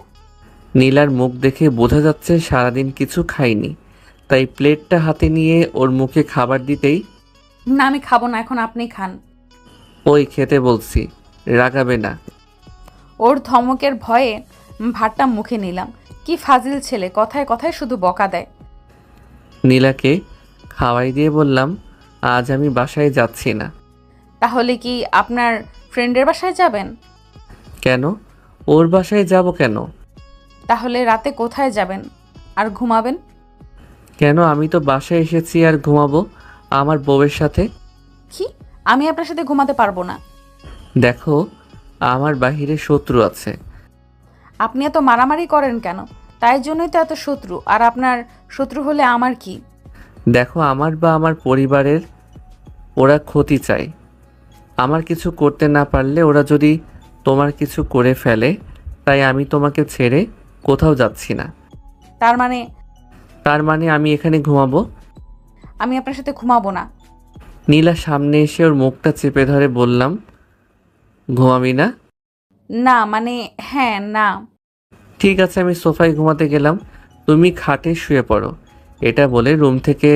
নীলার মুখ দেখে বোঝা যাচ্ছে সারাদিন কিছু খাইনি, তাই প্লেটটা হাতে নিয়ে ওর মুখে খাবার দিতেই, না আমি খাবো না, এখন আপনি খান। ওই খেতে বলছি, রাগাবে না। ওর ধমকের ভয়ে ভাতটা মুখে নিলাম। কি ফাজিল ছেলে, কথায় কথায় শুধু বকা দেয়। নীলাকে খাওয়াই দিয়ে বললাম, আজ আমি বাসায় যাচ্ছি না। তাহলে কি আপনার ফ্রেন্ডের বাসায় যাবেন? কেন? ওর বাসায় যাব কেন? তাহলে রাতে কোথায় যাবেন আর ঘুমাবেন? কেন? আমি তো বাসায় এসেছি আর ঘুমাবো আমার বউয়ের সাথে। কি? আমি আপনার সাথে ঘুমাতে পারবো না। দেখো, আমার বাহিরে শত্রু আছে। আপনি এত মারামারি করেন কেন? তাই জন্যই তো এত শত্রু। আর আপনার শত্রু হলে আমার কি? দেখো, আমার বা আমার পরিবারের ওরা ক্ষতি চায়। আমার কিছু করতে না পারলে ওরা যদি তোমার কিছু করে ফেলে, তাই আমি তোমাকে ছেড়ে কোথাও যাচ্ছি না। তার মানে আমি এখানে ঘুমাবো? আমি আপনার সাথে ঘুমাবো না। নীলা সামনে এসে ওর মুখটা চেপে ধরে বললাম, ঘুমাবি না? না মানে হ্যাঁ, না। ঠিক আছে, আমি সোফায় ঘুমাতে গেলাম, তুমি খাটে শুয়ে পড়ো। এটা বলে রুম থেকে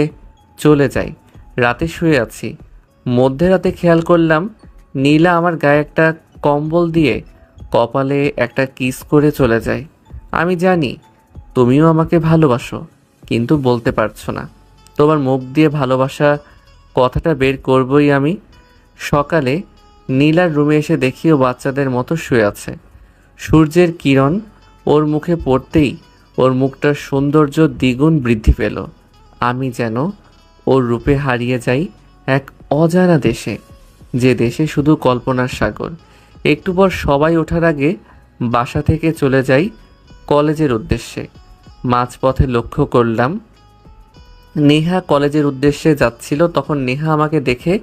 চলে যাই। রাতে শুয়ে আছি, মধ্যরাতে খেয়াল করলাম নীলা আমার গায়ে একটা কম্বল দিয়ে কপালে একটা কিস করে চলে যায়। আমি জানি তুমিও আমাকে ভালোবাসো, কিন্তু বলতে পারছো না। তোমার মুখ দিয়ে ভালোবাসা কথাটা বের করবই আমি। সকালে নীলার রুমে এসে দেখি ও বাচ্চাদের মতো শুয়ে আছে। সূর্যের কিরণ ওর মুখে পড়তেই ওর মুখটার সৌন্দর্য দ্বিগুণ বৃদ্ধি পেল। আমি যেন ওর রূপে হারিয়ে যাই এক অজানা দেশে, যে দেশে শুধু কল্পনার সাগর। একটু পর সবাই ওঠার আগে বাসা থেকে চলে যাই কলেজের উদ্দেশ্যে। মাঝপথে লক্ষ্য করলাম নেহা কলেজের উদ্দেশ্যে যাচ্ছিল। তখন নেহা আমাকে দেখে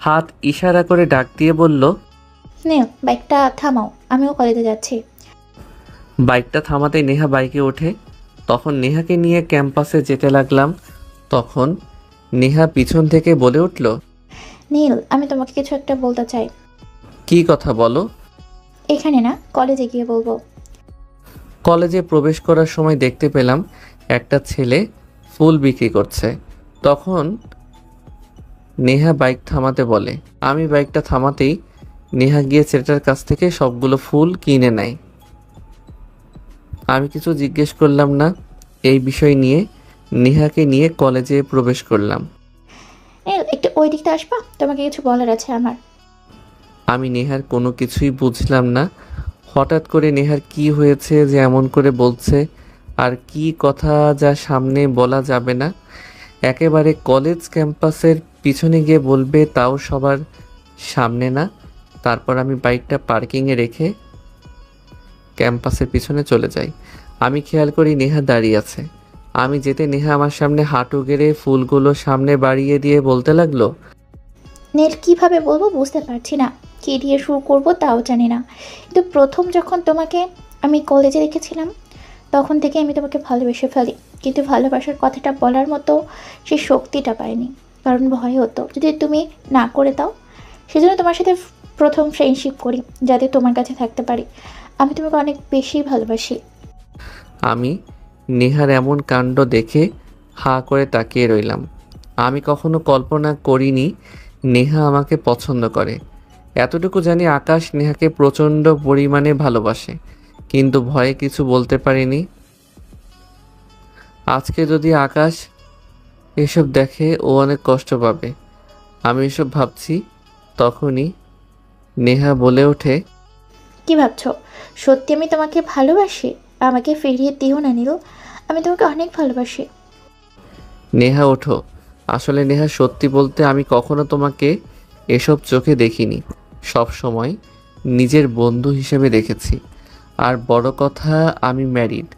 হাত ইশারা করে ডাক দিয়ে বলল, নীল, বাইকটা থামাও, আমিও কলেজে যাচ্ছি। বাইকটা থামাতে নেহা বাইকে ওঠে। তখন নেহাকে নিয়ে ক্যাম্পাসে যেতে লাগলাম। তখন নেহা পিছন থেকে বলে উঠল, নীল, আমি তোমাকে কিছু একটা বলতে চাই। কি কথা বলো? এখানে না, কলেজে গিয়ে বলবো। কলেজে প্রবেশ করার সময় দেখতে পেলাম একটা ছেলে ফুল বিক্রি করছে। তখন নেহা বাইক থামাতে বলে। আমি বাইকটা থামাতেই নেহা গিয়ে ছেলেটার কাছ থেকে সবগুলো ফুল কিনে নেয়। আমি কিছু জিজ্ঞেস করলাম না। এই বিষয় নিয়ে নেহাকে নিয়ে কলেজে প্রবেশ করলাম। নীল, একটু ওই দিকটা আসবা, তোমাকে কিছু বলার আছে আমার। আমি নেহার কোনো কিছুই বুঝলাম না। হঠাৎ করে নেহার কি হয়েছে যে এমন করে বলছে, আর কি কথা যা সামনে বলা যাবে না। একেবারে কলেজ ক্যাম্পাসের পিছনে গিয়ে বলবে, তাও সবার সামনে না। তারপর আমি বাইকটা পার্কিংয়ে রেখে ক্যাম্পাসের পিছনে চলে যাই। আমি খেয়াল করি নেহা দাঁড়িয়ে আছে। আমি যেতে নেহা আমার সামনে হাঁটু গেড়ে ফুলগুলো সামনে বাড়িয়ে দিয়ে বলতে লাগলো, নীল কিভাবে বলবো বুঝতে পারছি না, কী দিয়ে শুরু করব তাও জানি না। কিন্তু প্রথম যখন তোমাকে আমি কলেজে দেখেছিলাম তখন থেকে আমি তোমাকে ভালোবেসে ফেলি, কিন্তু ভালোবাসার কথাটা বলার মতো সেই শক্তিটা পাইনি, কারণ ভয় হতো যদি তুমি না করে দাও। সেজন্য তোমার সাথে প্রথম ফ্রেন্ডশিপ করি, যাতে তোমার কাছে থাকতে পারি। আমি তোমাকে অনেক বেশি ভালোবাসি। আমি নেহার এমন কাণ্ড দেখে হাঁ করে তাকিয়ে রইলাম। আমি কখনো কল্পনা করিনি নেহা আমাকে পছন্দ করে। এতটুকু জানি আকাশ নেহাকে প্রচণ্ড পরিমাণে ভালোবাসে, কিন্তু ভয়ে কিছু বলতে পারিনি। আজকে যদি আকাশ এসব দেখে ও অনেক কষ্ট পাবে। আমি এসব ভাবছি, তখনই নেহা বলে ওঠে, কি ভাবছো? সত্যি আমি তোমাকে ভালোবাসি? আমাকে ফিরিয়ে দিও না নীল, আমি তোমাকে অনেক ভালোবাসি। নেহা ওঠো। আসলে নেহা সত্যি বলতে আমি কখনো তোমাকে এসব চোখে দেখিনি। সব সময় নিজের বন্ধু হিসেবে দেখেছি। আর বড় কথা, আমি ম্যারিড।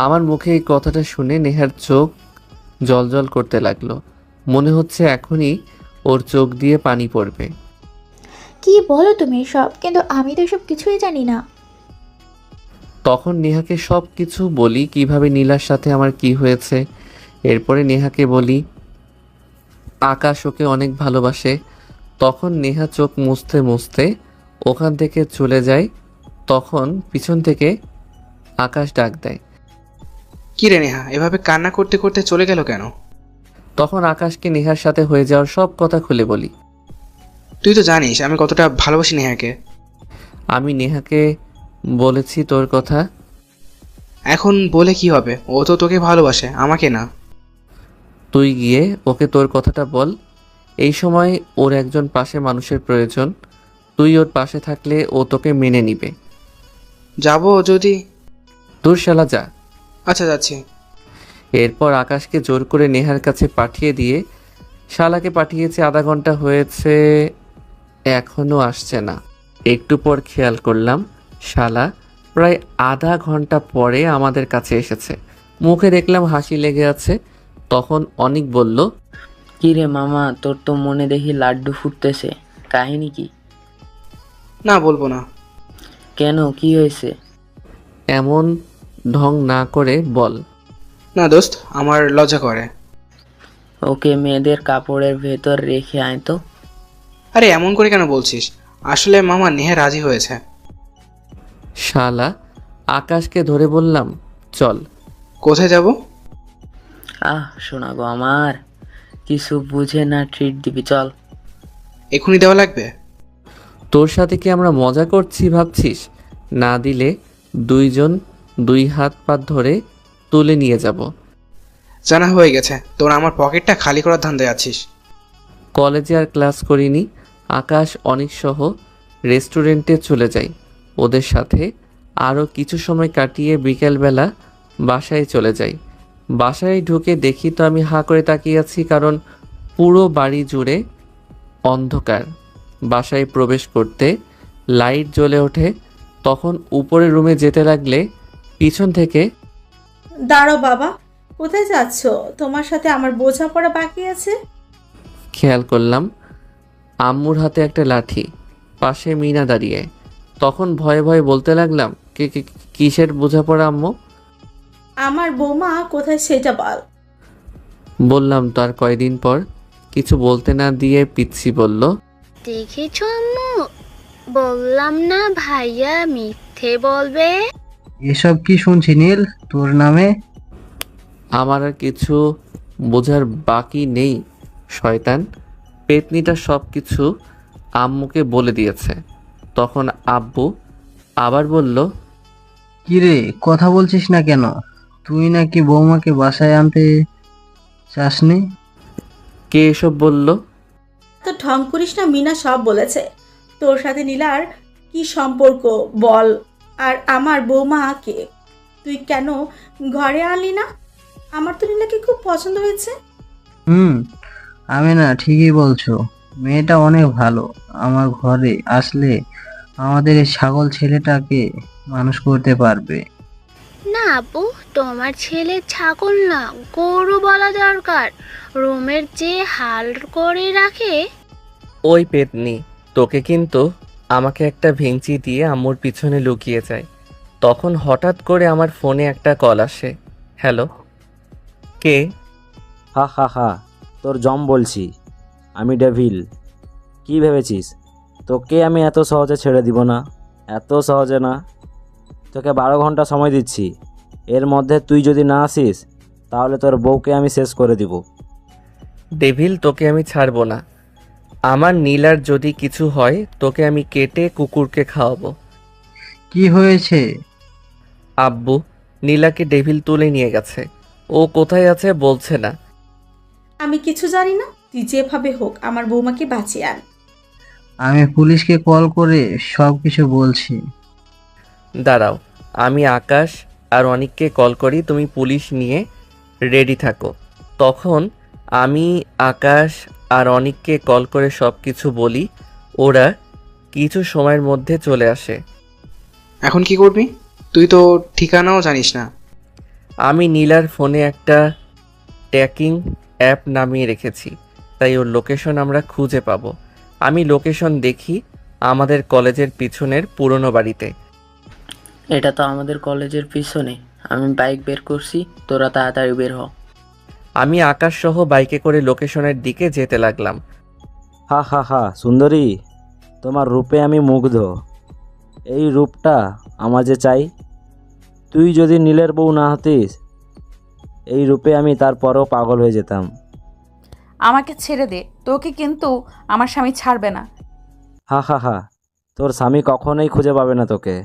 আমার মুখে এই কথাটা শুনে নেহার চোখ জ্বলজ্বল করতে লাগলো। মনে হচ্ছে এখনই ওর চোখ দিয়ে পানি পড়বে। কি বলো তুমি এসব? কিন্তু আমি তো এসব কিছুই জানি না। তখন নেহাকে সব কিছু বলি, কিভাবে নীলার সাথে আমার কি হয়েছে। এরপরে নেহাকে বলি আকাশ ওকে অনেক ভালোবাসে। তখন নেহা চোখ মুছতে মুছতে ওখান থেকে চলে যায়। তখন পিছন থেকে আকাশ ডাক দেয়, কি রে নেহা, এভাবে কান্না করতে করতে চলে গেল কেন? তখন আকাশকে নেহার সাথে হয়ে যাওয়ার সব কথা খুলে বলি। তুই তো জানিস আমি কতটা ভালোবাসি নেহাকে। আমি নেহাকে বলেছি তোর কথা। এখন বলে কি হবে? ও তো তোকে ভালোবাসে, আমাকে না। তুই গিয়ে ওকে তোর কথাটা বল। এই সময় ওর একজন পাশে মানুষের প্রয়োজন। তুই ওর পাশে থাকলে ও তোকে মেনে নিবে। যাবো যদি? তোর শালা যা। আচ্ছা যাচ্ছি। এরপর আকাশকে জোর করে নেহার কাছে পাঠিয়ে দিয়ে শালাকে পাঠিয়েছে। আধা ঘন্টা হয়েছে, এখনো আসছে না। একটু পর খেয়াল করলাম শালা প্রায় আধা ঘন্টা পরে আমাদের কাছে এসেছে। মুখে দেখলাম হাসি লেগে আছে। তখন অনিক বলল, কি রে মামা, তোর তো মনে দেখি লাড্ডু ফুটতেছে, কাহিনী কি? না, বলবো না। কেন, কি হয়েছে? এমন ঢং না করে বল। না দোস্ত, আমার লজ্জা করে। ওকে মেয়েদের কাপড়ের ভেতর রেখে আয় তো। আরে এমন করে কেন বলছিস? আসলে মামা নেহা রাজি হয়েছে। শালা আকাশকে ধরে বললাম, চল। কোথায় যাব? শোনা গো আমার, কিছু বুঝে না ট্রিট দিবি, চল। এখনই দেওয়া লাগবে? তোর সাথে কি আমরা মজা করছি ভাবছিস? না দিলে দুইজন দুই হাত পা ধরে তুলে নিয়ে যাব। জানা হয়ে গেছে, তোর আমার পকেটটা খালি করার ধান্দায় আছিস। কলেজে আর ক্লাস করিনি। আকাশ অনেক সহ রেস্টুরেন্টে চলে যাই ওদের সাথে। আরও কিছু সময় কাটিয়ে বিকেলবেলা বাসায় চলে যাই। বাসায় ঢুকে দেখি তো আমি হাঁ করে তাকিয়ে আছি, কারণ পুরো বাড়ি জুড়ে অন্ধকার। বাসায় প্রবেশ করতে লাইট জ্বলে ওঠে। তখন উপরের রুমে যেতে লাগলে পিছন থেকে, দাঁড়াও বাবা, কোথায় যাচ্ছ? তোমার সাথে আমার বোঝাপড়া বাকি আছে। খেয়াল করলাম আম্মুর হাতে একটা লাঠি, পাশে মিনা দাঁড়িয়ে। তখন ভয়ে ভয়ে বলতে লাগলাম, কিসের বোঝাপড়া আম্মু? আমার বৌমা কোথায় সেটা বল। বললাম তো। আর কয়দিন পর কিছু বলতে না দিয়ে পিচ্ছি বলল, দেখেছো আম্মু, বললাম না ভাইয়া মিথ্যে বলবে। এসব কি শুনছি নীল তোর নামে? আমার আর কিছু বোঝার বাকি নেই শয়তান। পেতনিটা সব কিছু আম্মুকে বলে দিয়েছে। তখন আব্বু আবার বলল, কিরে কথা বলছিস না কেন? তুই নাকি বৌমাকে বাসায় আনতে চাসনি? কে এসব বলল? তো ঢং করিস না, মিনা সব বলেছে। তোর সাথে নীলার কি সম্পর্ক বল, আর আমার বৌমা কে? তুই কেন ঘরে আনলি না? আমার তো নীলাকে খুব পছন্দ হয়েছে। আমি না ঠিকই বলছো, মেয়েটা অনেক ভালো। আমার ঘরে আসলে আমাদের এই ছাগল ছেলেটাকে মানুষ করতে পারবে। না আপু, তোমার ছেলে ছাগল না গরু বলা দরকার। রুমের যে হাল করে রাখে। ওই পেতনি, তোকে কিন্তু আমাকে একটা ভেঙচি দিয়ে আম্মুর পিছনে লুকিয়ে যায়। তখন হঠাৎ করে আমার ফোনে একটা কল আসে। হ্যালো, কে? হা হা হা, তোর জম বলছি, আমি ডেভিল। কি ভেবেছিস তোকে আমি এত সহজে ছেড়ে দিব না? এত সহজে না। তোকে 12 ঘন্টা সময় দিচ্ছি, এর মধ্যে তুই যদি না আসিস তাহলে তোর বউকে আমি শেষ করে দিব। ডেভিল, তোকে আমি ছাড়বো না। আমার নীলার যদি কিছু হয় তোকে আমি কেটে কুকুরকে খাওয়াবো। কি হয়েছে? আব্বু, নীলাকে ডেভিল তুলে নিয়ে গেছে। ও কোথায় আছে বলছে না। আমি কিছু জানি না, তুই যেভাবে হোক আমার বৌমাকে বাঁচিয়ে আন। আমি পুলিশকে কল করে সব কিছু বলছি। দাঁড়াও, আমি আকাশ আর অনিককে কল করি, তুমি পুলিশ নিয়ে রেডি থাকো। তখন আমি আকাশ আর অনিককে কল করে সব কিছু বলি। ওরা কিছু সময়ের মধ্যে চলে আসে। এখন কি করবি? তুই তো ঠিকানাও জানিস না। আমি নীলার ফোনে একটা ট্র্যাকিং অ্যাপ নামিয়ে রেখেছি, তাই ওর লোকেশন আমরা খুঁজে পাবো। আমি লোকেশন দেখি আমাদের কলেজের পিছনের পুরনো বাড়িতে। এটা তো আমাদের কলেজের পিছনে। আমি বাইক বের করছি, তোরা তাড়াতাড়ি বের হ। আমি আকাশ সহ বাইকে করে লোকেশনের দিকে যেতে লাগলাম। হা হা হা, সুন্দরী, তোমার রূপে আমি মুগ্ধ। এই রূপটা আমার যে চাই। তুই যদি নীলের বউ না হতিস, এই রূপে আমি তারপরও পাগল হয়ে যেতাম। আমাকে ছেড়ে দে, তোকে কিন্তু আমার স্বামী ছাড়বে না। হা হা হা, তোর স্বামী কখনোই খুঁজে পাবে না তোকে।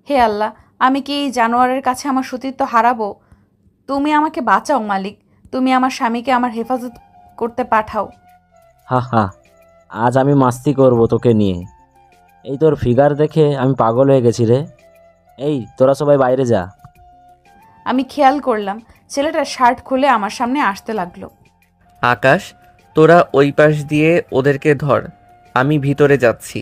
হে আল্লাহ, আমি কি এই জানোয়ারের কাছে আমার সতীত্ব হারাবো? তুমি আমাকে বাঁচাও মালিক, তুমি আমার স্বামীকে আমার হেফাজত করতে পাঠাও। হা হা, আজ আমি মাস্তি করব তোকে নিয়ে। এই তোর ফিগার দেখে আমি পাগল হয়ে গেছি রে। এই তোরা সবাই বাইরে যা। আমি খেয়াল করলাম ছেলেটার শার্ট খুলে আমার সামনে আসতে লাগলো। আকাশ, তোরা ওই পাশ দিয়ে ওদেরকে ধর, আমি ভিতরে যাচ্ছি।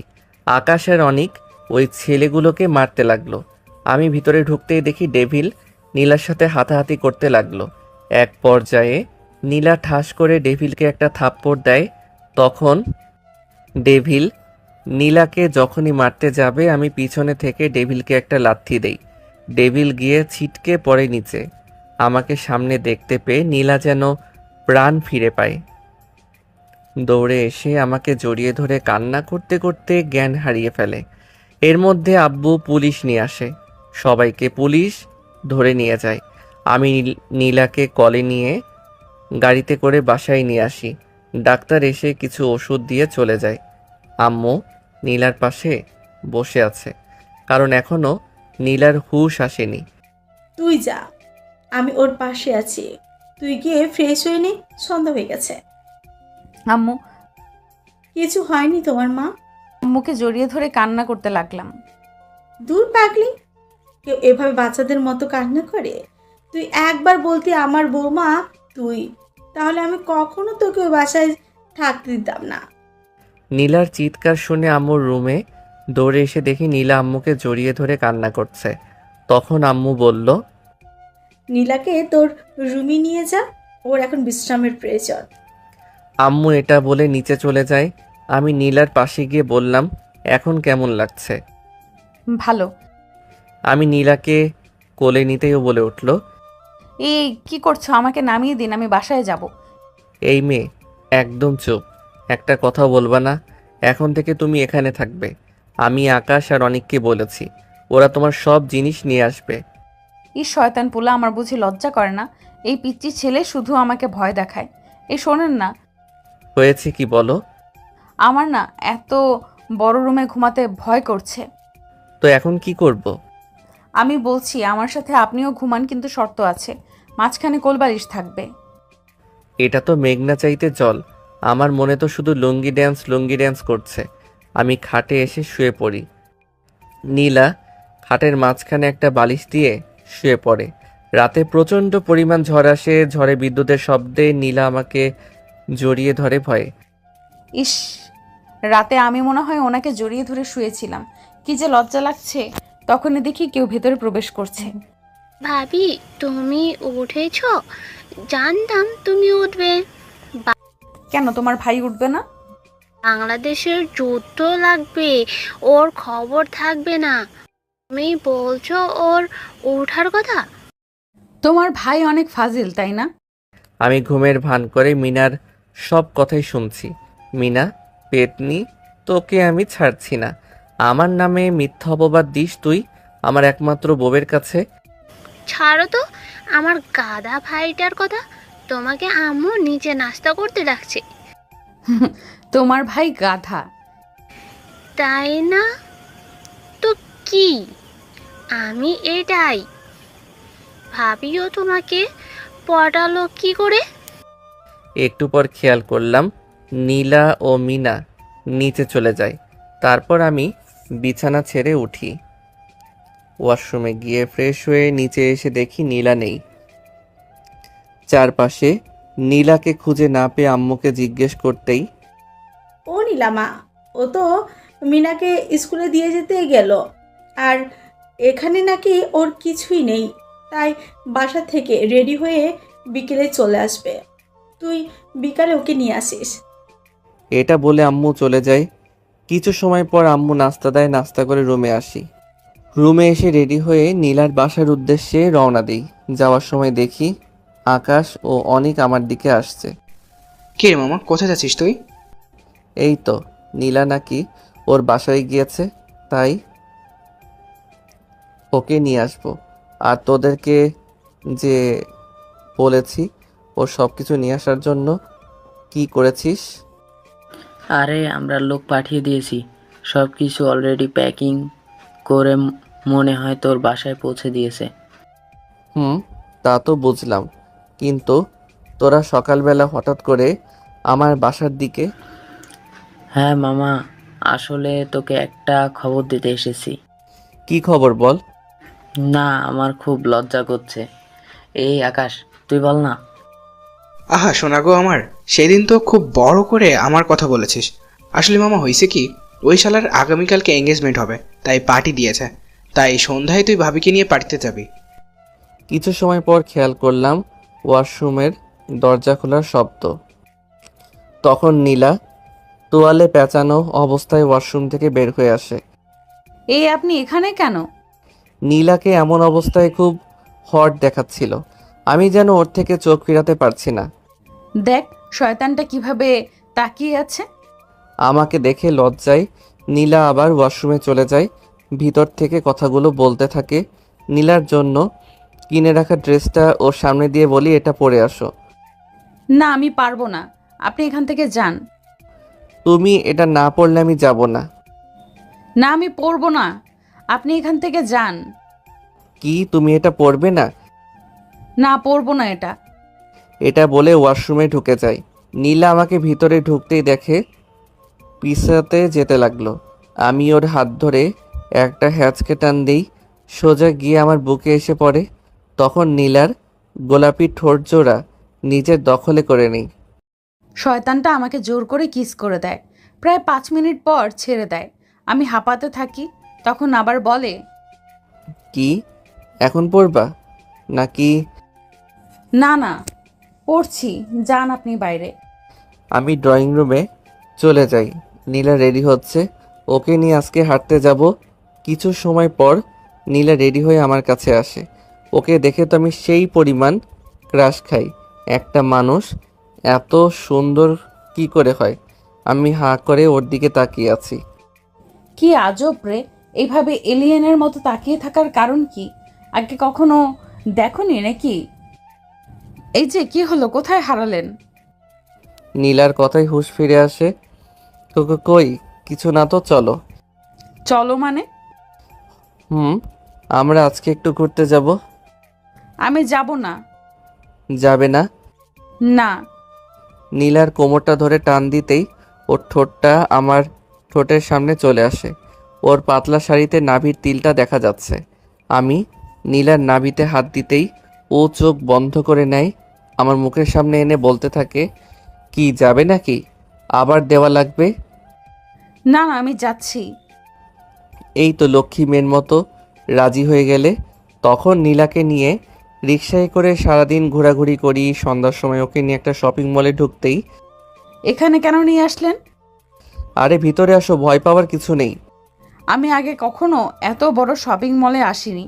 আকাশ আর অনিক ওই ছেলেগুলোকে মারতে লাগলো। আমি ভিতরে ঢুকতেই দেখি ডেভিল নীলার সাথে হাতাহাতি করতে লাগলো। এক পর্যায়ে নীলা ঠাস করে ডেভিলকে একটা থাপ্পড় দেয়। তখন ডেভিল নীলাকে যখনই মারতে যাবে আমি পিছনে থেকে ডেভিলকে একটা লাথি দেই। ডেভিল গিয়ে ছিটকে পড়ে নিচে। আমাকে সামনে দেখতে পেয়ে নীলা যেন প্রাণ ফিরে পায়। দৌড়ে এসে আমাকে জড়িয়ে ধরে কান্না করতে করতে জ্ঞান হারিয়ে ফেলে। এর মধ্যে আব্বু পুলিশ নিয়ে আসে, সবাইকে পুলিশ ধরে নিয়ে যায়। আমি নীলাকে কলে নিয়ে গাড়িতে করে বাসায় নিয়ে আসি। ডাক্তার এসে কিছু ওষুধ দিয়ে চলে যায়। আম্মু নীলার পাশে বসে আছে, কারণ এখনো নীলার হুঁশ আসেনি। তুই যা, আমি ওর পাশে আছি। তুই গিয়ে ফ্রেশ হয়ে নে, সন্ধ্যা হয়ে গেছে। আম্মু, কিছু হয়নি তোমার মা? আম্মুকে জড়িয়ে ধরে কান্না করতে লাগলাম। দূর পাগলি, কেউ এভাবে বাচ্চাদের মতো কান্না করে? তুই একবার বলতি আমার বৌমা তুই, তাহলে আমি কখনো তোকে ওই বাসায় থাকতে দিতাম না। নীলার চিৎকার শুনে আম্মুর রুমে দৌড়ে এসে দেখি নীলা আম্মুকে জড়িয়ে ধরে কান্না করছে। তখন আম্মু বলল, নীলাকে তোর রুমে নিয়ে যা, ওর এখন বিশ্রামের প্রয়োজন। আম্মু এটা বলে নিচে চলে যায়। আমি নীলার পাশে গিয়ে বললাম, এখন কেমন লাগছে? ভালো। আমি নীলাকে কোলে নিতেও বলে উঠল, এই কি করছো? আমাকে নামিয়ে দিন, আমি বাসায় যাব। এই মেয়ে, একদম চুপ, একটা কথা বলবা না। এখন থেকে তুমি এখানে থাকবে। আমি আকাশ আর অনিককে বলেছি, ওরা তোমার সব জিনিস নিয়ে আসবে। এই শয়তান পোলা আমার বুঝি লজ্জা করে না? এই পিচ্চি ছেলে শুধু আমাকে ভয় দেখায়। এই শোনেন না, হয়েছে কি বলো? আমার না এত বড় রুমে ঘুমাতে ভয় করছে। তো এখন কি করব? আমি বলছি আমার সাথে আপনিও ঘুমান, কিন্তু শর্ত আছে, মাঝখানে কোলবালিশ থাকবে। এটা তো মেঘনা চাইতে জল। আমার মনে তো শুধু লুঙ্গি ড্যান্স করছে। আমি খাটে এসে শুয়ে পড়ি। নীলা খাটের মাঝখানে একটা বালিশ দিয়ে শুয়ে পড়ে। রাতে প্রচণ্ড পরিমাণ ঝড় আসে। ঝড়ে বিদ্যুতের শব্দে নীলা আমাকে জড়িয়ে ধরে ভয়ে। ইস, রাতে আমি মনে হয় ওনাকে জড়িয়ে ধরে শুয়েছিলাম। কি যে লজ্জা লাগছে। তখনই দেখি কেউ ভেতরে প্রবেশ করছে। ভাবি, তুমি উঠেছো? জানতাম তুমি উঠবে। কেন তোমার ভাই উঠবে না? বাংলাদেশের যুদ্ধ লাগবে, ওর খবর থাকবে না। তুমি বলছো ওর ওঠার কথা? তোমার ভাই অনেক ফাজিল, তাই না? আমি ঘুমের ভান করে মিনার সব কথাই শুনছি। মিনা, পেতনি, তোকে আমি ছাড়ছি না। আমার নামে মিথ্যা অপবাদ দিস তুই আমার একমাত্র বউয়ের কাছে। ছাড়ো তো আমার গাধা ভাইটার কথা। তোমাকে আম্মু নিচে নাস্তা করতে ডাকছে। তোমার ভাই গাধা। তাই না তো কি? আমি এটাই। ভাবিও তোমাকে পটালো কি করে? একটু পর খেয়াল করলাম নীলা ও মিনা নিচে চলে যায়। তারপর আমি বিছানা ছেড়ে উঠি। ওয়াশরুমে গিয়ে ফ্রেশ হয়ে নিচে এসে দেখি নীলা নেই। চারপাশে নীলাকে খুঁজে না পেয়ে আম্মুকে জিজ্ঞেস করতেই, ও নীলামা, ও তো মিনাকে স্কুলে দিয়ে যেতে গেল, আর এখানে নাকি ওর কিছুই নেই, তাই বাসা থেকে রেডি হয়ে বিকেলে চলে আসবে। তুই বিকালে ওকে নিয়ে আসিস। এটা বলে আম্মু চলে যায়। কিছু সময় পর আম্মু নাস্তা দেয়, নাস্তা করে রুমে আসি। রুমে এসে রেডি হয়ে নীলার বাসার উদ্দেশ্যে রওনা দিই। যাওয়ার সময় দেখি আকাশ ও অনিক আমার দিকে আসছে। কে রে মামা, কোথায় যাচ্ছিস তুই? এই তো নীলা নাকি ওর বাসায় গিয়েছে, তাই ওকে নিয়ে আসবো। আর তোদেরকে যে বলেছি ও সব কিছু নিয়ে আসার জন্য, কি করেছিস? আরে আমরা লোক পাঠিয়ে দিয়েছি, সব কিছু অলরেডি প্যাকিং করে মনে হয় তোর বাসায় পৌঁছে দিয়েছে। তা তো বুঝলাম, কিন্তু তোরা সকালবেলা হঠাৎ করে আমার বাসার দিকে? হ্যাঁ মামা, আসলে তোকে একটা খবর দিতে এসেছি। কি খবর বল? না, আমার খুব লজ্জা করছে। এই আকাশ, তুই বল না। আহা শোনা গো আমার, সেদিন তো খুব বড় করে আমার কথা বলেছিস। আসলে মামা হয়েছে কি, ওই শালার আগামীকালকে এঙ্গেজমেন্ট হবে, তাই পার্টি দিয়েছে। তাই সন্ধ্যায় তুই ভাবিকে নিয়ে পার্টিতে যাবি। কিছু সময় পর খেয়াল করলাম ওয়াশরুমের দরজা খোলার শব্দ। তখন নীলা তোয়ালে পেঁচানো অবস্থায় ওয়াশরুম থেকে বের হয়ে আসে। এই আপনি এখানে কেন? নীলাকে এমন অবস্থায় খুব হট দেখাচ্ছিল। আমি যেন ওর থেকে চোখ ফিরাতে পারছি না। দেখ শয়তানটা কিভাবে তাকিয়ে আছে। আমাকে দেখে লজ্জায় নীলা আবার ওয়াশরুমে চলে যায়। ভিতর থেকে কথাগুলো বলতে থাকে। নীলার জন্য কিনে রাখা ড্রেসটা ওর সামনে দিয়ে বলি, এটা পরে আসো। না, আমি পারবো না, আপনি এখান থেকে যান। তুমি এটা না পরলে আমি যাব না। না, আমি পরবো না, আপনি এখান থেকে যান। কি তুমি এটা পরবে না? না, পরবো না এটা। এটা বলে ওয়াশরুমে ঢুকে যায়। নীলা আমাকে ভিতরে ঢুকতেই দেখে পিছাতে যেতে লাগলো। আমি ওর হাত ধরে একটা হ্যাঁচকে টান দিই, সোজা গিয়ে আমার বুকে এসে পড়ে। তখন নীলার গোলাপি ঠোঁট জোড়া নিজের দখলে করে নেই। শয়তানটা আমাকে জোর করে কিস করে দেয়, প্রায় 5 মিনিট পর ছেড়ে দেয়। আমি হাঁপাতে থাকি, তখন আবার বলে, কি এখন পড়বা নাকি? না না, পড়ছি, যান আপনি বাইরে। আমি ড্রয়িং রুমে চলে যাই। নীলা রেডি হচ্ছে, ওকে নিয়ে আজকে হাঁটতে যাব। কিছু সময় পর নীলা রেডি হয়ে আমার কাছে আসে। ওকে দেখে তো আমি সেই পরিমাণ ক্রাশ খাই। একটা মানুষ এত সুন্দর কি করে হয়? আমি হাঁ করে ওর দিকে তাকিয়ে আছি। কি আজব রে, এইভাবে এলিয়েনের মতো তাকিয়ে থাকার কারণ কি? আগে কখনো দেখোনি নাকি? এই যে কি হলো, কোথায় হারালেন? নীলার কথাই হুঁশ ফিরে আসে। কই কিছু না তো, চলো। চলো মানে? আমরা আজকে একটু ঘুরতে যাব। আমি যাব না। যাবে না? না। নীলার কোমরটা ধরে টান দিতেই ওর ঠোঁটটা আমার ঠোঁটের সামনে চলে আসে। ওর পাতলা শাড়িতে নাভির তিলটা দেখা যাচ্ছে। আমি নীলার নাভিতে হাত দিতেই ও চোখ বন্ধ করে নেয়। আমার মুখের সামনে এনে বলতে থাকে, কি যাবে নাকি? আবার দেওয়া লাগবে? না না, আমি যাচ্ছি। এই তো লক্ষ্মী মেয়ের মতো রাজি হয়ে গেলে। তখন নীলাকে নিয়ে রিকশায় করে সারাদিন ঘোরাঘুরি করি। সন্ধ্যার সময় ওকে নিয়ে একটা শপিং মলে ঢুকতেই, এখানে কেন নিয়ে আসলেন? আরে ভিতরে আসো, ভয় পাওয়ার কিছু নেই। আমি আগে কখনো এত বড় শপিং মলে আসিনি।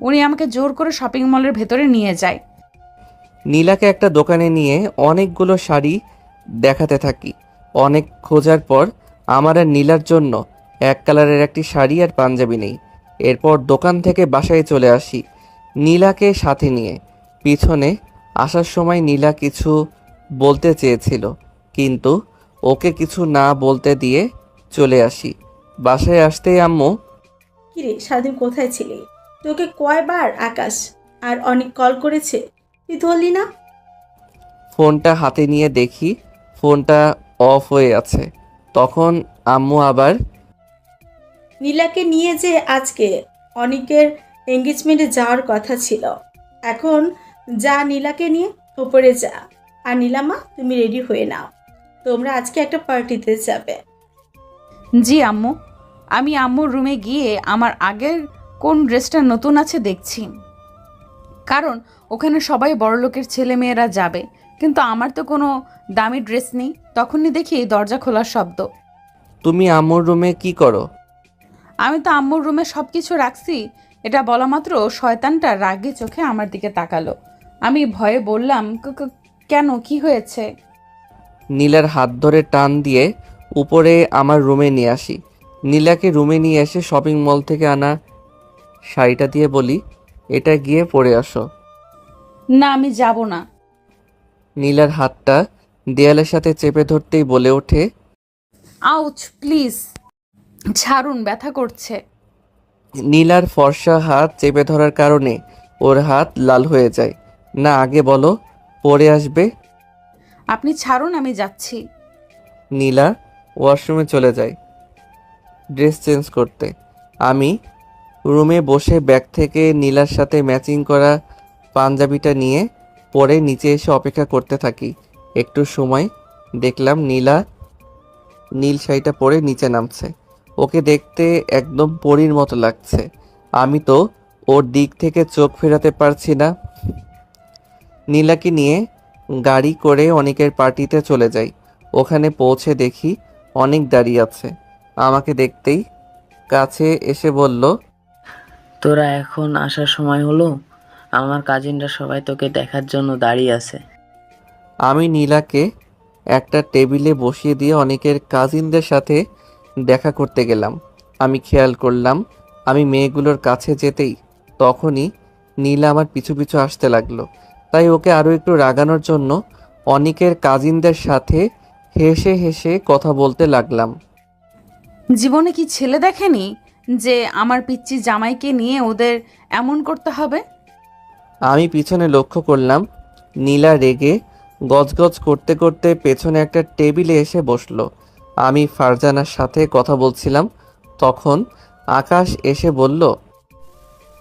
উনি আমাকে জোর করে শপিং মলের ভেতরে নিয়ে যায়। নীলাকে একটা দোকানে নিয়ে অনেকগুলো শাড়ি দেখাতে থাকি। অনেক খোঁজার পর আমার আর নীলার জন্য এক কালারের একটি শাড়ি আর পাঞ্জাবি নেই। এরপর দোকান থেকে বাসায় চলে আসি নীলাকে সাথে নিয়ে। পিছনে আসার সময় নীলা কিছু বলতে চেয়েছিল, কিন্তু ওকে কিছু না বলতে দিয়ে চলে আসি। বাসায় আসতেই আম্মু, কিরে সারাদিন কোথায় ছিলি? তোকে কয়বার আকাশ আর অনেক কল করেছে, তুই ধরলি না? ফোনটা হাতে নিয়ে দেখি ফোনটা অফ হয়ে আছে। তখন আম্মু আবার, নীলাকে নিয়ে যে আজকে অনেকের এঙ্গেজমেন্টে যাওয়ার কথা ছিল, এখন যা নীলাকে নিয়ে ওপরে যা। আর নীলামা, তুমি রেডি হয়ে নাও, তোমরা আজকে একটা পার্টিতে যাবে। জি আম্মু। আমি আম্মুর রুমে গিয়ে আমার আগের কোন ড্রেসটা নতুন আছে দেখছি, কারণ ওখানে সবাই বড়লোকের ছেলে মেয়েরা যাবে, কিন্তু আমার তো কোনো দামি ড্রেস নেই। তখনই দেখি দরজা খোলার শব্দ। তুমি আম্মুর রুমে কি করো? আমি তো আম্মুর রুমে সব কিছু রাখছি। এটা বলা মাত্র শয়তানটা রাগে চোখে আমার দিকে তাকালো। আমি ভয়ে বললাম, কেন, কি হয়েছে? নীলার হাত ধরে টান দিয়ে উপরে আমার রুমে নিয়ে আসি। নীলাকে রুমে নিয়ে এসে শপিং মল থেকে আনা শাড়িটা দিয়ে বলি, এটা গিয়ে পরে আসো। না, আমি যাব না। নীলার হাতটা দেয়ালের সাথে চেপে ধরতেই বলে ওঠে, আউচ, প্লিজ ছাড়ুন, ব্যথা করছে। নীলার ফর্সা হাত চেপে ধরার কারণে ওর হাত লাল হয়ে যায়। না, আগে বলো পরে আসবে। আপনি ছাড়ুন, আমি যাচ্ছি। নীলা ওয়াশরুমে চলে যায় ড্রেস চেঞ্জ করতে। আমি রুমে বসে ব্যাগ থেকে নীলার সাথে ম্যাচিং করা পাঞ্জাবিটা নিয়ে পরে নিচে এসে অপেক্ষা করতে থাকি। একটু সময় দেখলাম নীলা নীল শাড়িটা পরে নিচে নামছে। ওকে দেখতে একদম পরীর মতো লাগছে। আমি তো ওর দিক থেকে চোখ ফেরাতে পারছি না। নীলাকে নিয়ে গাড়ি করে অনেকের পার্টিতে চলে যাই। ওখানে পৌঁছে দেখি অনেক দাঁড়িয়ে আছে। আমাকে দেখতেই কাছে এসে বলল, তোরা এখন আসার সময় হলো? আমার কাজিনরা সবাই তোকে দেখার জন্য দাঁড়িয়ে আছে। আমি নীলাকে একটা টেবিলে বসিয়ে দিয়ে অনেকের কাজিনদের সাথে দেখা করতে গেলাম। আমি খেয়াল করলাম আমি মেয়েগুলোর কাছে যেতেই তখনই নীলা আমার পিছু পিছু আসতে লাগলো। তাই ওকে আরও একটু রাগানোর জন্য অনেকের কাজিনদের সাথে হেসে হেসে কথা বলতে লাগলাম। জীবনে কি ছেলে দেখেনি যে আমার পিচ্চি জামাইকে নিয়ে ওদের এমন করতে হবে? আমি পিছনে লক্ষ্য করলাম নীলা রেগে গজগজ করতে করতে পেছনে একটা টেবিলে এসে বসলো। আমি ফারজানার সাথে কথা বলছিলাম, তখন আকাশ এসে বলল,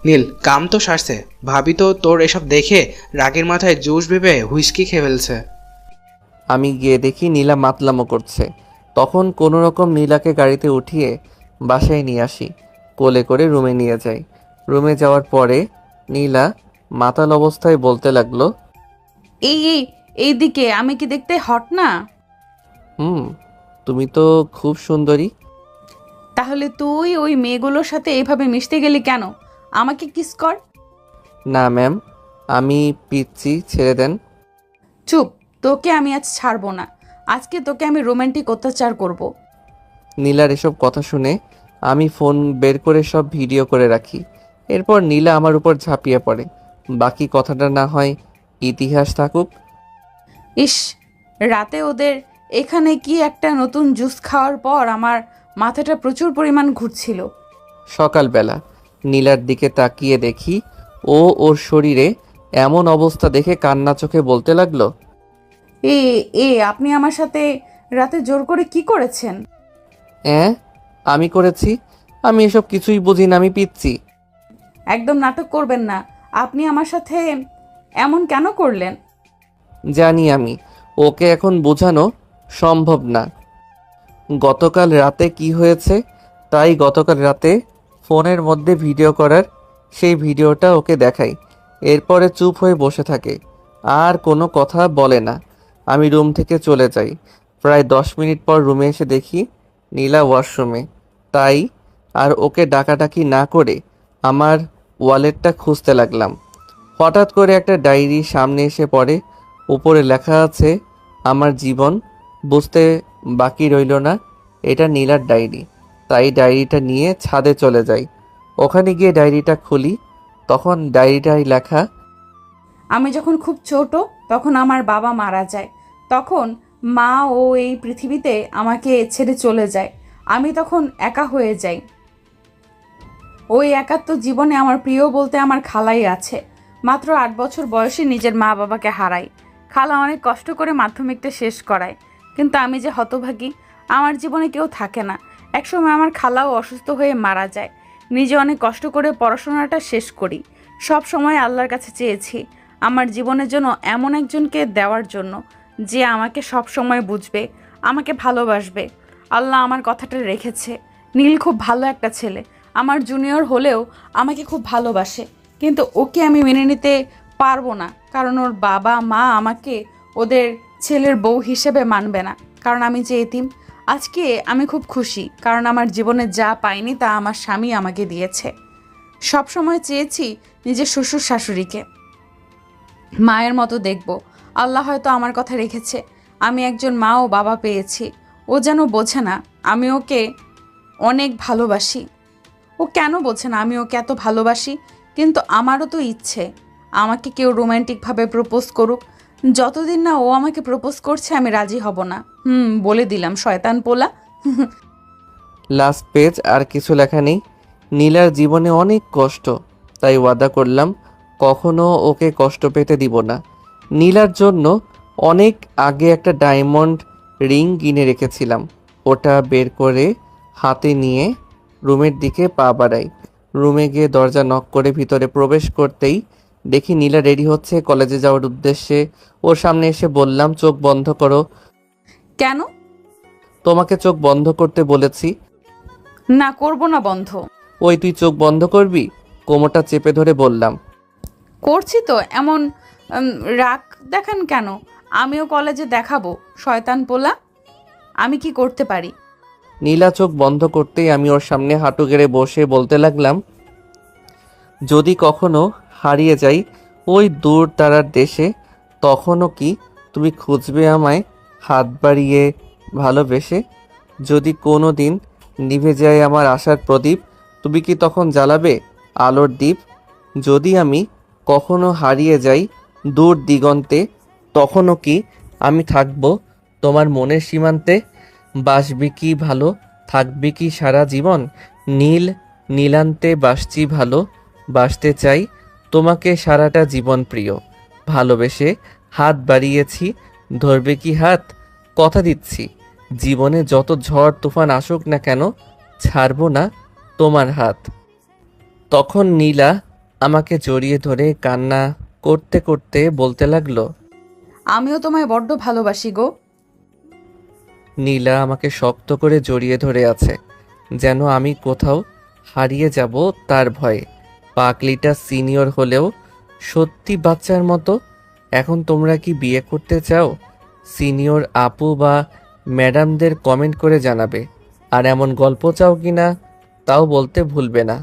নীল, কাম তো সারছে। ভাবি তো তোর এসব দেখে রাগের মাথায় জুস ভেবে হুইস্কি খেয়ে ফেলছে। আমি গিয়ে দেখি নীলা মাতলামো করছে। তখন কোনো রকম নীলাকে গাড়িতে উঠিয়ে বাসায় নিয়ে আসি, কোলে করে রুমে নিয়ে যাই। রুমে যাওয়ার পরে নীলা মাতাল অবস্থায় বলতে লাগলো, এই এই এইদিকে, আমি কি দেখতে হট না? তুমি তো খুব সুন্দরী। তাহলে তুই ওই মেয়েগুলোর সাথে এভাবে মিশতে গেলি কেন? আমাকে কিস কর। না ম্যাম, আমি পিচ্ছি, ছেড়ে দেন। চুপ, তোকে আমি আজ ছাড়বো না। আজকে তোকে আমি রোমান্টিক অত্যাচার করব। নীলার এসব কথা শুনে আমি ফোন বের করে সব ভিডিও করে রাখি। এরপর নীলা আমার উপর ঝাঁপিয়ে পড়ে। বাকি কথাটা না হয় ইতিহাস থাকুক। ইস, রাতে ওদের এখানে কি একটা নতুন জুস খাওয়ার পর আমার মাথাটা প্রচুর পরিমাণ ঘুরছিল। সকালবেলা নীলার দিকে তাকিয়ে দেখি ওর শরীরে এমন অবস্থা দেখে কান্না চোখে বলতে লাগলো, এ এ আপনি আমার সাথে রাতে জোর করে কি করেছেন? আমি করেছি? আমি এসব কিছুই বুঝি না, আমি পিচ্ছি। একদম নাটক করবেন না। আপনি আমার সাথে এমন কেন করলেন? জানি আমি, ওকে এখন বোঝানো সম্ভব না। গতকাল রাতে কি হয়েছে তাই গতকাল রাতে ফোনের মধ্যে ভিডিও করার সেই ভিডিওটা ওকে দেখাই। এরপরে চুপ হয়ে বসে থাকে, আর কোনো কথা বলে না। আমি রুম থেকে চলে যাই। প্রায় 10 মিনিট পর রুমে এসে দেখি নীলা ওয়াশরুমে। তাই আর ওকে ডাকাডাকি না করে আমার ওয়ালেটটা খুঁজতে লাগলাম। হঠাৎ করে একটা ডায়েরি সামনে এসে পড়ে। উপরে লেখা আছে আমার জীবন। বুঝতে বাকি রইল না এটা নীলার ডায়েরি। তাই ডায়েরিটা নিয়ে ছাদে চলে যাই। ওখানে গিয়ে ডায়েরিটা খুলি, তখন ডায়েরিটায় লেখা, আমি যখন খুব ছোট তখন আমার বাবা মারা যায়। তখন মা ও এই পৃথিবীতে আমাকে ছেড়ে চলে যায়। আমি তখন একা হয়ে যাই। ওই একাত্ম জীবনে আমার প্রিয় বলতে আমার খালাই আছে। মাত্র 8 বছর বয়সে নিজের মা বাবাকে হারাই। খালা অনেক কষ্ট করে মাধ্যমিকটা শেষ করায়, কিন্তু আমি যে হতভাগী, আমার জীবনে কেউ থাকে না। একসময় আমার খালাও অসুস্থ হয়ে মারা যায়। নিজে অনেক কষ্ট করে পড়াশোনাটা শেষ করি। সব সময় আল্লাহর কাছে চেয়েছি আমার জীবনের জন্য এমন একজনকে দেওয়ার জন্য যে আমাকে সব সময় বুঝবে, আমাকে ভালোবাসবে। আল্লাহ আমার কথাটা রেখেছে। নীল খুব ভালো একটা ছেলে, আমার জুনিয়র হলেও আমাকে খুব ভালোবাসে, কিন্তু ওকে আমি মেনে নিতে পারবো না, কারণ ওর বাবা মা আমাকে ওদের ছেলের বউ হিসেবে মানবে না, কারণ আমি যে এতিম। আজকে আমি খুব খুশি, কারণ আমার জীবনে যা পাইনি তা আমার স্বামী আমাকে দিয়েছে। সব সময় চেয়েছি নিজের শ্বশুর শাশুড়িকে মায়ের মতো দেখব। আল্লাহ হয়তো আমার কথা রেখেছে। আমি একজন মা ও বাবা পেয়েছি। ও যেন বোঝে না আমি ওকে অনেক ভালোবাসি। ও কেন বোঝে না আমি ওকে এত ভালোবাসি? কিন্তু আমারও তো ইচ্ছে আমাকে কেউ রোম্যান্টিকভাবে প্রপোজ করুক। যতদিন না ও আমাকে প্রপোজ করছে আমি রাজি হব না। বলে দিলাম শয়তান পোলা। লাস্ট পেজ, আর কিছু লেখা নেই। নীলার জীবনে অনেক কষ্ট, তাই ওয়াদা করলাম কখনো ওকে কষ্ট পেতে দিব না। নীলার জন্য অনেক আগে একটা ডায়মন্ড রিং কিনে রেখেছিলাম। ওটা বের করে হাতে নিয়ে রুমের দিকে পা বাড়াই। রুমে গিয়ে দরজা নক করে ভিতরে প্রবেশ করতেই দেখি নীলা রেডি হচ্ছে কলেজে যাওয়ার উদ্দেশ্যে। ওর সামনে এসে বললাম, চোখ বন্ধ করো। কেন? তোমাকে চোখ বন্ধ করতে বলেছি। না, করব না বন্ধ। ওই তুই চোখ বন্ধ করবি? কোমরটা চেপে ধরে বললাম। করছি তো, এমন রাগ দেখান কেন? আমিও কলেজে দেখাবো শয়তান পোলা আমি কি করতে পারি। নীলা চোখ বন্ধ করতেই আমি ওর সামনে হাঁটু গেড়ে বসে বলতে লাগলাম, যদি কখনো হারিয়ে যাই ওই দূর তারার দেশে, তখনও কি তুমি খুঁজবে আমায় হাত বাড়িয়ে ভালোবেসে? যদি কোনো দিন নিভে যায় আমার আশার প্রদীপ, তুমি কি তখন জ্বালাবে আলোর দ্বীপ? যদি আমি কখনো হারিয়ে যাই দূর দিগন্তে, তখনও কি আমি থাকবো তোমার মনের সীমান্তে? বাসবি কি ভালো, থাকবি কি সারা জীবন? নীল নীলান্তে বাসছি ভালো, বাসতে চাই তোমাকে সারাটা জীবন প্রিয়। ভালোবেসে হাত বাড়িয়েছি, ধরবে কি হাত? কথা দিচ্ছি জীবনে যত ঝড় তুফান আসুক না কেন, ছাড়বো না তোমার হাত। তখন নীলা আমাকে জড়িয়ে ধরে কান্না করতে করতে বলতে লাগলো, আমিও তোমায় বড্ড ভালোবাসি গো। নীলা আমাকে শক্ত করে জড়িয়ে ধরে আছে, যেন আমি কোথাও হারিয়ে যাব তার ভয়ে। পাগলিটা সিনিয়র হলেও সত্যি বাচ্চার মতো। এখন তোমরা কি বিয়ে করতে চাও? সিনিয়র আপু বা ম্যাডামদের কমেন্ট করে জানাবে। আর এমন গল্প চাও কিনা তাও বলতে ভুলবে না।